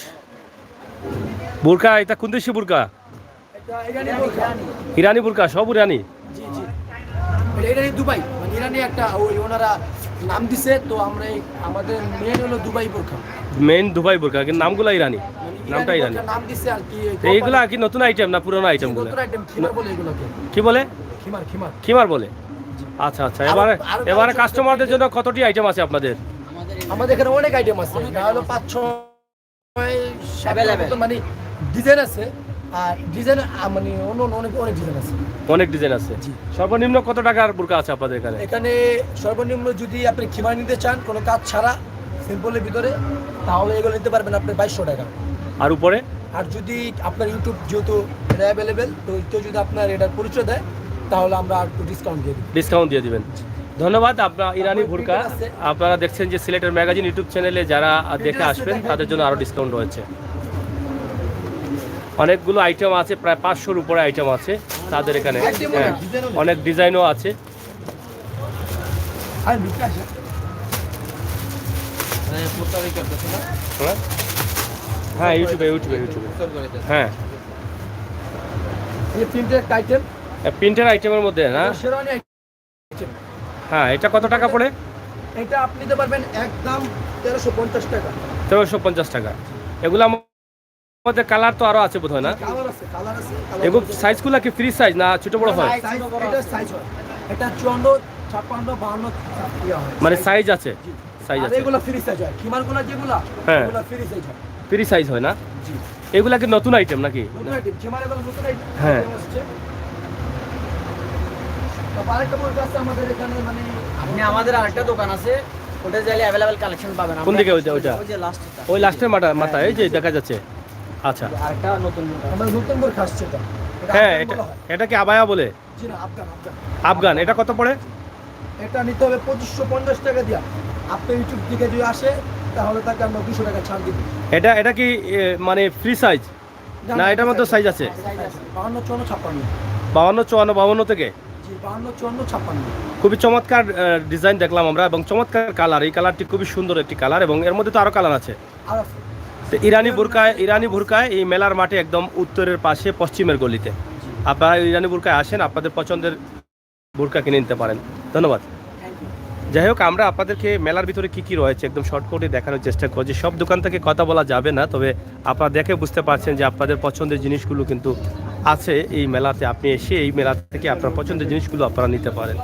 বোরকা এটা কোন দেশি বোরকা? ইরানি বোরকা, সব ইরানি। জি জি, এটা দুবাই, মানে ইরানি একটা ওই ওনারা নাম দিছে, তো আমরা আমাদের মেন হলো দুবাই বোরখা। মেন দুবাই বোরকা, কিন্তু নামগুলো ইরানি, নামটা ইরানি। নাম দিছে আর কি। এইগুলা কি নতুন আইটেম না পুরনো আইটেম গুলো? নতুন আইটেম, খিমার বলে এগুলোকে। কি বলে? খিমার খিমার খিমার বলে। আচ্ছা আচ্ছা, এবারে কাস্টমারদের জন্য কতটি আইটেম আছে আপনাদের? আমাদের এখানে অনেক আইটেম আছে, না হলো 5-6 মানে ডিজাইন আছে। আর ডিজাইন মানে অনেক ডিজাইন আছে, অনেক ডিজাইন আছে। সর্বনিম্ন কত টাকার বোরকা আছে আপনাদের এখানে? এখানে সর্বনিম্ন যদি আপনি খিমার নিতে চান কোনো কাজ ছাড়া সিম্পলের ভিতরে, তাহলে এগুলো নিতে পারবেন আপনি 2200 টাকা। আর উপরে? আর যদি আপনার ইউটিউব যেহেতু এটা অ্যাভেলেবেল, তো কেউ যদি আপনার এটার পরিচয় দেয় তাহলে আমরা একটু ডিসকাউন্ট দিয়ে দিবেন। ধন্যবাদ। আপনার ইরানি বোরকা আপনারা দেখছেন যে সিলেটের ম্যাগাজিন ইউটিউব চ্যানেলে যারা দেখে আসবেন তাদের জন্য আরও ডিসকাউন্ট রয়েছে। অনেকগুলো আইটেম আছে, প্রায় 500-র উপরে আইটেম আছে তাদের এখানে। হ্যাঁ, অনেক ডিজাইনও আছে। হ্যাঁ, ইউটিউবে। হ্যাঁ, প্রিন্টের আইটেমের মধ্যে না? হ্যাঁ, এটা কত টাকা পড়ে? এটা আপনি নিতে পারবেন একদম 1350 টাকা। 1350 টাকা। এগুলো আমাদের কালার তো আরো আছে বোধ হয় না? কালার আছে। এগুলো সাইজগুলো কি ফ্রি সাইজ না ছোট বড় হয়? এটা সাইজ হয়, এটা 54, 56, 52 হয়। মানে সাইজ আছে, সাইজ আছে। এগুলো ফ্রি সাইজ হয়, খিমারগুলো যেগুলো হ্যাঁ, এগুলো ফ্রি সাইজ হয়। ফ্রি সাইজ হয় না? জি। এগুলা কি নতুন আইটেম নাকি? নতুন আইটেম, খিমার এগুলো নতুন আইটেম। হ্যাঁ। তারপর আরেকটা বলতে আছে আমাদের এখানে, মানে আপনি আমাদের আরেকটা দোকান আছে, ওটা চাইলে অ্যাভেলেবেল কালেকশন পাবেন। কোন দিকে ওইটা? ওই যে লাস্টটা, ওই লাস্টের মাথায় এই যে দেখা যাচ্ছে। আচ্ছা, আরেকটা নতুন আমরা নতুন করে খাচ্ছি এটা। হ্যাঁ, এটা কি আবায়া বলে? জি না, আফগান। আফগান। এটা কত পড়ে? এটা নিতে হবে 2550 টাকা দিয়া। আপনি ইউটিউব থেকে যদি আসে তাহলে তাকে আমরা 200 টাকা ছাড় দিব। এটা কি মানে ফ্রি সাইজ না এটার মধ্যে সাইজ আছে? 52, 54, 56। 52, 54, 52 থেকে? জি, 52, 54, 56। খুবই চমৎকার ডিজাইন দেখলাম আমরা এবং চমৎকার কালার। এই কালারটি খুবই সুন্দর একটি কালার এবং এর মধ্যে তো আরো কালার আছে। আর আছে তো ইরানি বোরকায় এই মেলার মাঠে একদম উত্তরের পাশে পশ্চিমের গলিতে আপনারা ইরানি বোরকায় আসেন, আপনাদের পছন্দের বোরকা কিনে নিতে পারেন। ধন্যবাদ। যাই হোক, আমরা আপনাদেরকে মেলার ভিতরে কি কি রয়েছে একদম শর্টকাটে দেখানোর চেষ্টা করছি। সব দোকান থেকে কথা বলা যাবে না, তবে আপনারা দেখে বুঝতে পারছেন যে আপনাদের পছন্দের জিনিসগুলো কিন্তু আছে এই মেলাতে। আপনি এসে এই মেলা থেকে আপনার পছন্দের জিনিসগুলো আপনারা নিতে পারেন।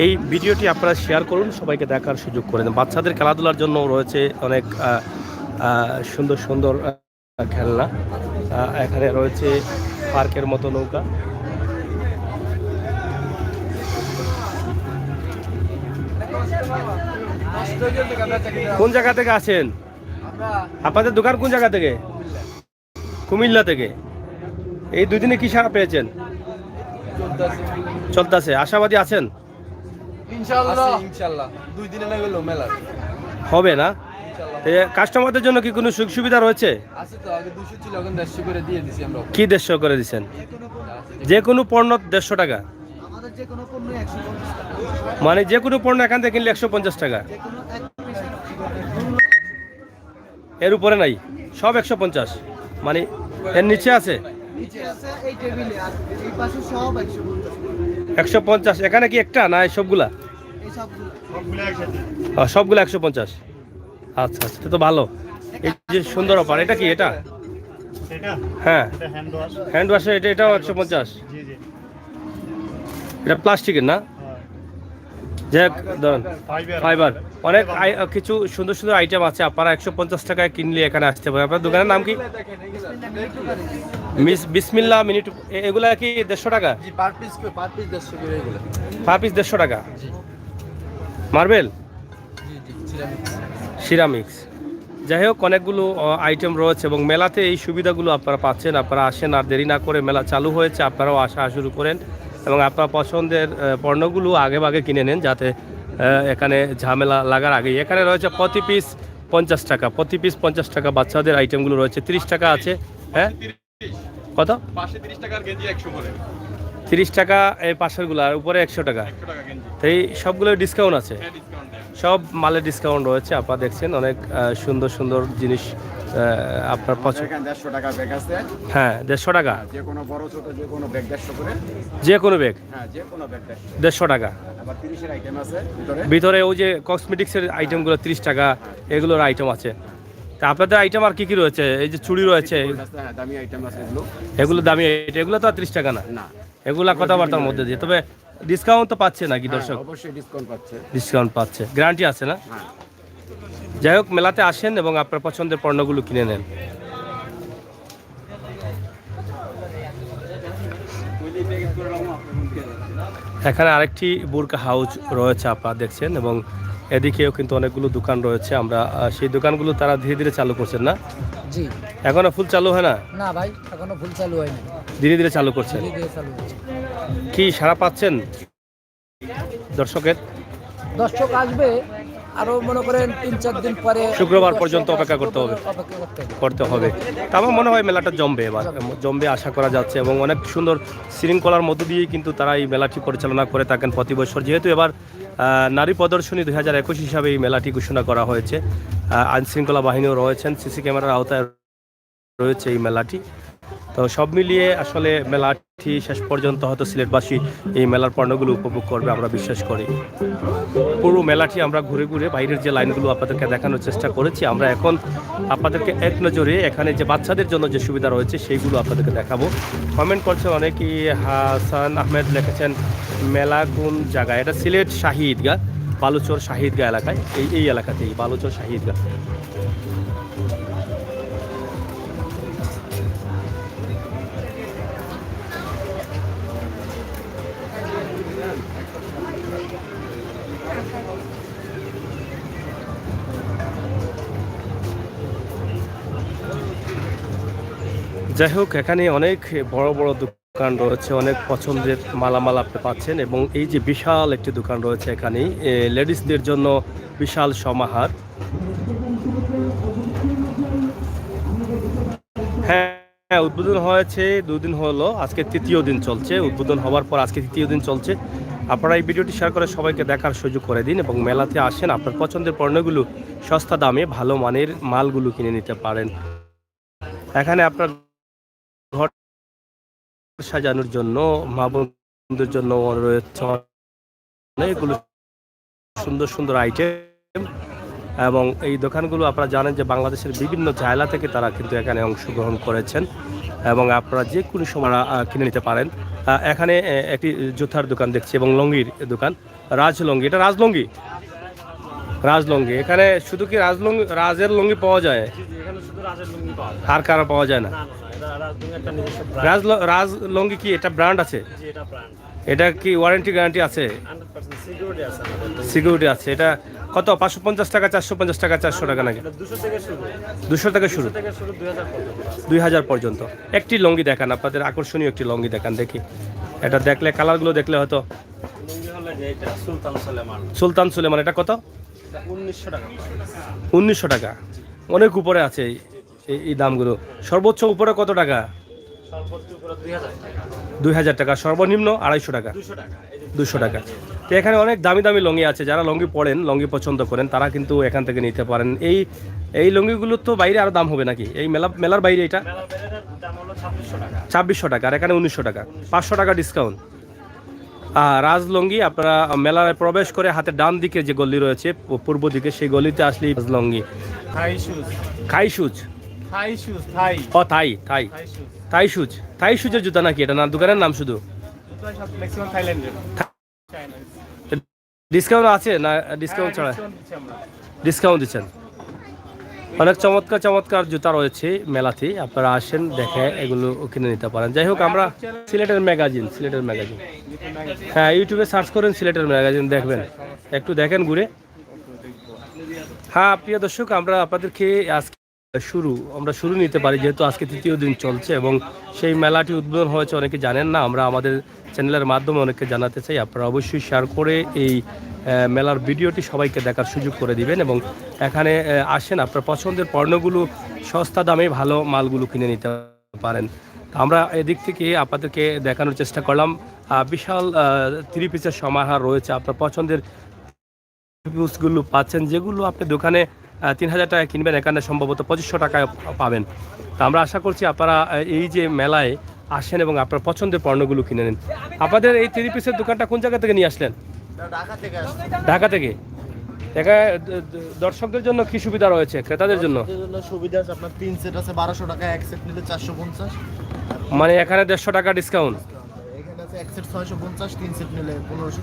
এই ভিডিওটি আপনারা শেয়ার করুন, সবাইকে দেখার সুযোগ করে দেন। বাচ্চাদের খেলাধুলার জন্য রয়েছে অনেক সুন্দর সুন্দর খেলনা। এখানে রয়েছে পার্কের মতো নৌকা। কোন জায়গা থেকে আছেন? আপনাদের দোকান কোন জায়গা থেকে? কুমিল্লা থেকে। এই 2 দিনে কি সাড়া পেয়েছেন? চলতেছে, আশাবাদী আছেন? ইনশাআল্লাহ 2 দিনে না গেল মেলা হবে না? কাস্টমারদের জন্য কি কোনো সুযোগ সুবিধা রয়েছে? আছে তো, আগে 200 ছিল, এখন 150 করে দিয়ে দিছি আমরা। কি 150 করে দিচ্ছেন? যে কোনো পণ্য 150 টাকা? আমাদের যে কোনো পণ্য 150 টাকা, মানে যে কোনো পণ্য এখান থেকে কিনলে 150 টাকা, যে কোনো এক পিস এর উপরে নাই, সব 150? মানে এর নিচে আছে নিচে আছে এই টেবিলে, আর এই পাশে সব 150 150? এখানে কি একটা না সবগুলা? এই সবগুলো। সবগুলো 150? আচ্ছা আচ্ছা, তো ভালো। এই যে সুন্দর অফার, এটা কি? এটা হ্যাঁ হ্যান্ড ওয়াশ, এটাও 150? এটা প্লাস্টিকের না? যাক ধরুন ফাইবার, অনেক কিছু সুন্দর সুন্দর আইটেম আছে। আপনারা 150 টাকায় কিনলে এখানে আসতে পারেন। আপনার দোকানের নাম কি? বিসমিল্লাহ মিনিট। এগুলা কি 150 টাকা? জি, পার পিস 150 করে এগুলো। পার পিস 150 টাকা? মার্বেল, জি সিরামিক্স। সিরামিক্স। যাই হোক, অনেকগুলো আইটেম রয়েছে এবং মেলাতে এই সুবিধাগুলো আপনারা পাচ্ছেন। আপনারা আসেন, আর দেরি না করে, মেলা চালু হয়েছে, আপনারাও আসা শুরু করেন এবং আপনার পছন্দের পণ্যগুলো আগে ভাগে কিনে নেন, যাতে এখানে ঝামেলা লাগার আগেই। এখানে রয়েছে প্রতি পিস 50 টাকা, প্রতি পিস 50 টাকা। বাচ্চাদের আইটেমগুলো রয়েছে 30 টাকা আছে। হ্যাঁ কত? 30 টাকা এই পাশেরগুলো, আর উপরে 100 টাকা। এই সবগুলো ডিসকাউন্ট আছে, সব মালের ডিসকাউন্ট রয়েছে। আপনারা দেখছেন অনেক সুন্দর সুন্দর জিনিস আপনার পছন্দ। 150 টাকা ব্যাগ আছে। হ্যাঁ 150 টাকা, যে কোনো বড় ছোট যে কোনো ব্যাগ 150 করে। যে কোনো ব্যাগ? হ্যাঁ, যে কোনো ব্যাগ 150 টাকা। আবার 30 এর আইটেম আছে ভিতরে। ভিতরে ওই যে কসমেটিক্সের আইটেমগুলো 30 টাকা, এগুলোর আইটেম আছে। তা আপনাদের আইটেম আর কি কি রয়েছে? এই যে চুড়ি রয়েছে, হ্যাঁ, দামি আইটেম আছে এগুলো। এগুলো দামি, এগুলো তো আর 30 টাকা না, না, এগুলা কথাবার্তার মধ্যে দিয়ে। তবে ডিসকাউন্ট তো পাচ্ছে নাকি দর্শক? অবশ্যই ডিসকাউন্ট পাচ্ছে। ডিসকাউন্ট পাচ্ছে, গ্যারান্টি আছে না? হ্যাঁ। যাই হোক, মেলাতে আসেন এবং আপনার পছন্দের পণ্যগুলো কিনে নেন। এখানে আরেকটি বুরকা হাউস রয়েছে আপনারা দেখছেন, এবং এদিকেও কিন্তু অনেকগুলো দোকান রয়েছে। আমরা সেই দোকানগুলো তারা ধীরে ধীরে চালু করছেন না? জি এখনো ফুল চালু হয় না? না ভাই, এখনো ফুল চালু হয়নি, ধীরে ধীরে চালু করছেন। ধীরে ধীরে চালু হচ্ছে। কি সাড়া পাচ্ছেন দর্শকের? দর্শক আসবে আরো, মনে করেন 3-4 দিন পরে, শুক্রবার পর্যন্ত অপেক্ষা করতে হবে। করতে হবে। তা আমার মনে হয় মেলাটা জমবে, এবার জমবে আশা করা যাচ্ছে, এবং অনেক সুন্দর শৃঙ্খলার মধ্য দিয়েই কিন্তু তারা এই মেলাটি পরিচালনা করে থাকেন প্রতি বছর। যেহেতু এবার নারী প্রদর্শনী 2021 হিসাবে এই মেলাটি ঘোষণা করা হয়েছে। আইন শৃঙ্খলা বাহিনীও রয়েছেন, সিসি ক্যামেরার আওতায় রয়েছে এই মেলাটি। তো সব মিলিয়ে আসলে মেলাটি শেষ পর্যন্ত হয়তো সিলেটবাসী এই মেলার পণ্যগুলো উপভোগ করবে আমরা বিশ্বাস করি। পুরো মেলাটি আমরা ঘুরে ঘুরে বাইরের যে লাইনগুলো আপনাদেরকে দেখানোর চেষ্টা করেছি। আমরা এখন আপনাদেরকে এক নজরে এখানে যে বাচ্চাদের জন্য যে সুবিধা রয়েছে সেইগুলো আপনাদেরকে দেখাবো। কমেন্ট করছেন অনেকেই, হাসান আহমেদ লিখেছেন মেলা কোন জায়গায়? এটা সিলেট শাহিদগা, বালুচর শাহিদগা এলাকায়, এই এলাকাতেই, বালুচর শাহিদগা। যাই হোক, এখানে অনেক বড় বড় দোকান রয়েছে, অনেক পছন্দের মালামাল আপনি পাচ্ছেন, এবং এই যে বিশাল একটি দোকান রয়েছে এখানেই লেডিসদের জন্য বিশাল সমাহার। হ্যাঁ, উদ্বোধন হয়েছে 2 দিন হলো, আজকে 3য় দিন চলছে। উদ্বোধন হওয়ার পর আজকে 3য় দিন চলছে। আপনারা এই ভিডিওটি শেয়ার করে সবাইকে দেখার সুযোগ করে দিন এবং মেলাতে আসেন, আপনার পছন্দের পণ্যগুলো সস্তা দামে ভালো মানের মালগুলো কিনে নিতে পারেন। এখানে আপনার ঘর সাজানোর জন্য, মা বোনদের জন্য রয়েছে অনেকগুলো সুন্দর সুন্দর আইটেম, এবং এই দোকানগুলো আপনারা জানেন যে বাংলাদেশের বিভিন্ন জেলা থেকে তারা কিন্তু এখানে অংশগ্রহণ করেছেন, এবং আপনারা যে কোনো সময় কিনে নিতে পারেন। এখানে একটি জুতার দোকান দেখছি এবং লঙ্গির দোকান, রাজলঙ্গি। এটা রাজলঙ্গি? রাজলঙ্গি। এখানে শুধু কি রাজের লঙ্গি পাওয়া যায়? আর কারা পাওয়া যায় না? রাজলঙ্গি কি এটা ব্র্যান্ড আছে? এটা কি ওয়ারেন্টি গ্যারান্টি আছে? সিকিউরিটি আছে। এটা কত 550 টাকা, 450 টাকা, 400 টাকা নাকি? 200 থেকে শুরু, 200 থেকে শুরু, 2000 পর্যন্ত। 2000 পর্যন্ত। একটি লঙ্গি দেখান, আপনাদের আকর্ষণীয় একটি লঙ্গি দেখান দেখি। এটা দেখলে, কালারগুলো দেখলে হয়তো। লুঙ্গি হলো যে এটা সুলতান সুলেমান, সুলতান সুলেমান, এটা কত? 1900 টাকা। 1900 টাকা। অনেক উপরে আছে এই দামগুলো। সর্বোচ্চ উপরে কত টাকা? সর্বোচ্চ উপরে 2000 টাকা, 2000 টাকা। সর্বনিম্ন 250 টাকা, 200 টাকা। 200 টাকা। তো এখানে অনেক দামি দামি লঙ্গি আছে। যারা লঙ্গি পরেন, লঙ্গি পছন্দ করেন, তারা কিন্তু এখান থেকে নিতে পারেন। এই লঙ্গিগুলো তো বাইরে আরও দাম হবে নাকি? এই মেলার বাইরে এটা মেলার বাইরের দাম হলো 2600 টাকা। 2600 টাকা, আর এখানে 1900 টাকা, 500 টাকা ডিসকাউন্ট। রাজ লঙ্গি আপনারা মেলায় প্রবেশ করে হাতে ডান দিকে যে গলি রয়েছে পূর্ব দিকে, সেই গলিতে আসলেই রাজ লঙ্গি। থাই শুজ, খাই সুজ, থাই শুজ, থাই ও থাই থাই থাই শুজ, থাই সুজ, থাই সুজের জুতা নাকি এটা? না, দোকানের নাম শুধু। সব ম্যাক্সিমাম থাইল্যান্ডের। ডিসকাউন্ট আছে না? ডিসকাউন্ট ছাড়া ডিসকাউন্ট দিচ্ছি আমরা। ডিসকাউন্ট দিচ্ছেন। অনেক চমৎকার চমৎকার জুতা রয়েছে মেলাতে, আপনারা আসেন, দেখে এগুলো কিনে নিতে পারেন। যাই হোক, আমরা সিলেটের ম্যাগাজিন, হ্যাঁ, ইউটিউবে সার্চ করেন সিলেটের ম্যাগাজিন, দেখবেন, একটু দেখেন ঘুরে। হ্যাঁ প্রিয় দর্শক, আমরা আপনাদেরকে আজকে আমরা শুরু নিতে পারি, যেহেতু আজকে তৃতীয় দিন চলছে এবং সেই মেলাটি উদ্বোধন হয়েছে, অনেকে জানেন না। আমরা আমাদের চ্যানেলের মাধ্যমে অনেককে জানাতে চাই, আপনারা অবশ্যই শেয়ার করে এই মেলার ভিডিওটি সবাইকে দেখার সুযোগ করে দিবেন এবং এখানে আসেন, আপনার পছন্দের পণ্যগুলো সস্তা দামে ভালো মালগুলো কিনে নিতে পারেন। আমরা এদিক থেকে আপনাদেরকে দেখানোর চেষ্টা করলাম। বিশাল 3 পিসের সমাহার রয়েছে। আপনার পছন্দের পিসগুলো পাচ্ছেন, যেগুলো আপনি দোকানে 3000 টাকা কিনবেন, এখানে সম্ভবত 2500 টাকায় পাবেন। তা আমরা আশা করছি আপনারা এই যে মেলায় আসেন এবং আপনার পছন্দের পণ্যগুলো কিনে নিন। আপনাদের এই 3 পিসের দোকানটা কোন জায়গা থেকে নিয়ে আসলেন? ঢাকা থেকে আসছে। ঢাকা থেকে। এখানে দর্শকদের জন্য কি সুবিধা রয়েছে, ক্রেতাদের জন্য? এর জন্য সুবিধা আছে, আপনার 3 সেট আছে 1200 টাকা, এক সেট নিলে 450। মানে এখানে 150 টাকা ডিসকাউন্ট। এখানে আছে এক সেট 650, 3 সেট নিলে 1500।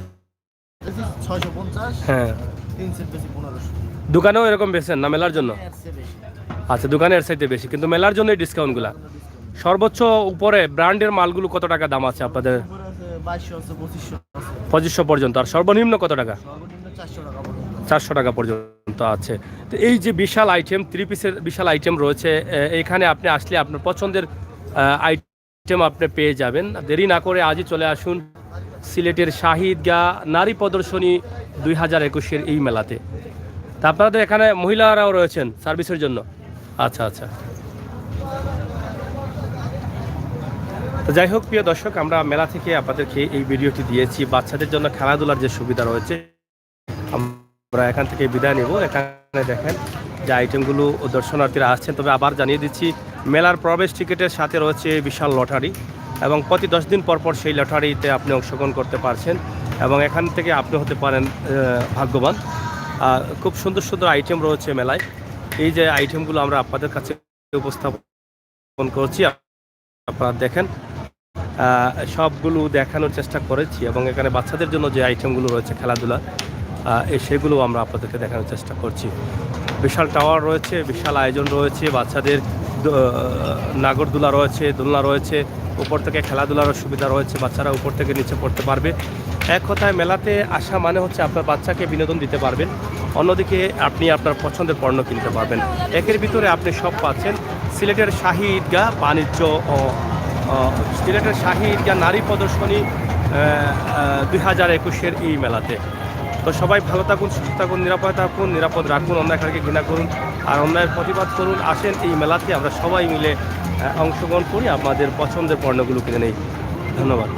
650, হ্যাঁ, 3 সেট বেশি 1500। দোকানেও এরকম বেচেন না মেলার জন্য? এর চেয়ে বেশি। আচ্ছা, দোকানের সাইডে বেশি, কিন্তু মেলার জন্য এই ডিসকাউন্টগুলো। সর্বোচ্চ উপরে ব্র্যান্ডের মালগুলো কত টাকা দাম আছে আপনাদের? উপরে আছে 2200 আছে, 2500 আছে, 2500 পর্যন্ত। আর সর্বনিম্ন কত টাকা? সর্বনিম্ন 400 টাকা পর্যন্ত। 400 টাকা পর্যন্ত আছে। তো এই যে বিশাল আইটেম, 3 পিসের বিশাল আইটেম রয়েছে, এখানে আপনি আসলে আপনার পছন্দের আইটেম আপনি পেয়ে যাবেন। দেরি না করে আজই চলে আসুন সিলেটের শাহিদগাঁ নারী প্রদর্শনী 2021-এর এই মেলাতে। তা আপনাদের এখানে মহিলারাও রয়েছেন সার্ভিসের জন্য? আচ্ছা আচ্ছা। তো যাই হোক প্রিয় দর্শক, আমরা মেলা থেকে আপনাদেরকে এই ভিডিওটি দিয়েছি। বাচ্চাদের জন্য খেলাধুলার যে সুবিধা রয়েছে, আমরা এখান থেকে বিদায় নেব। এখানে দেখেন যে আইটেমগুলো দর্শনার্থীরা আসছেন। তবে আবার জানিয়ে দিচ্ছি, মেলার প্রবেশ টিকিটের সাথে রয়েছে বিশাল লটারি এবং প্রতি 10 দিন পর পর সেই লটারিতে আপনি অংশগ্রহণ করতে পারছেন এবং এখান থেকে আপনি হতে পারেন ভাগ্যবান। খুব সুন্দর সুন্দর আইটেম রয়েছে মেলায়। এই যে আইটেমগুলো আমরা আপনাদের কাছে উপস্থাপন করছি, আপনারা দেখেন, সবগুলো দেখানোর চেষ্টা করেছি এবং এখানে বাচ্চাদের জন্য যে আইটেমগুলো রয়েছে খেলাধুলা, সেগুলো আমরা আপনাদেরকে দেখানোর চেষ্টা করছি। বিশাল টাওয়ার রয়েছে, বিশাল আয়োজন রয়েছে, বাচ্চাদের নাগরদোলা রয়েছে, দোলনা রয়েছে, উপর থেকে খেলাধুলারও সুবিধা রয়েছে, বাচ্চারা উপর থেকে নিচে পড়তে পারবে। এক কথায় মেলাতে আসা মানে হচ্ছে আপনার বাচ্চাকে বিনোদন দিতে পারবেন, অন্যদিকে আপনি আপনার পছন্দের পণ্য কিনতে পারবেন। একের ভিতরে আপনি সব পাচ্ছেন সিলেটের শাহী ঈদগাহ বাণিজ্য ও সিলেটের শাহী ঈদগাহ নারী প্রদর্শনী 2021-এর এই মেলাতে। তো সবাই ভালো থাকুন, সুস্থ থাকুন, নিরাপদ থাকুন, নিরাপদ রাখুন, অন্যায়কারীকে ঘৃণা করুন আর অন্যায়ের প্রতিবাদ করুন। আসেন এই মেলাতে আমরা সবাই মিলে অংশগ্রহণ করি, আমাদের পছন্দের পণ্যগুলো কিনে নেই। ধন্যবাদ।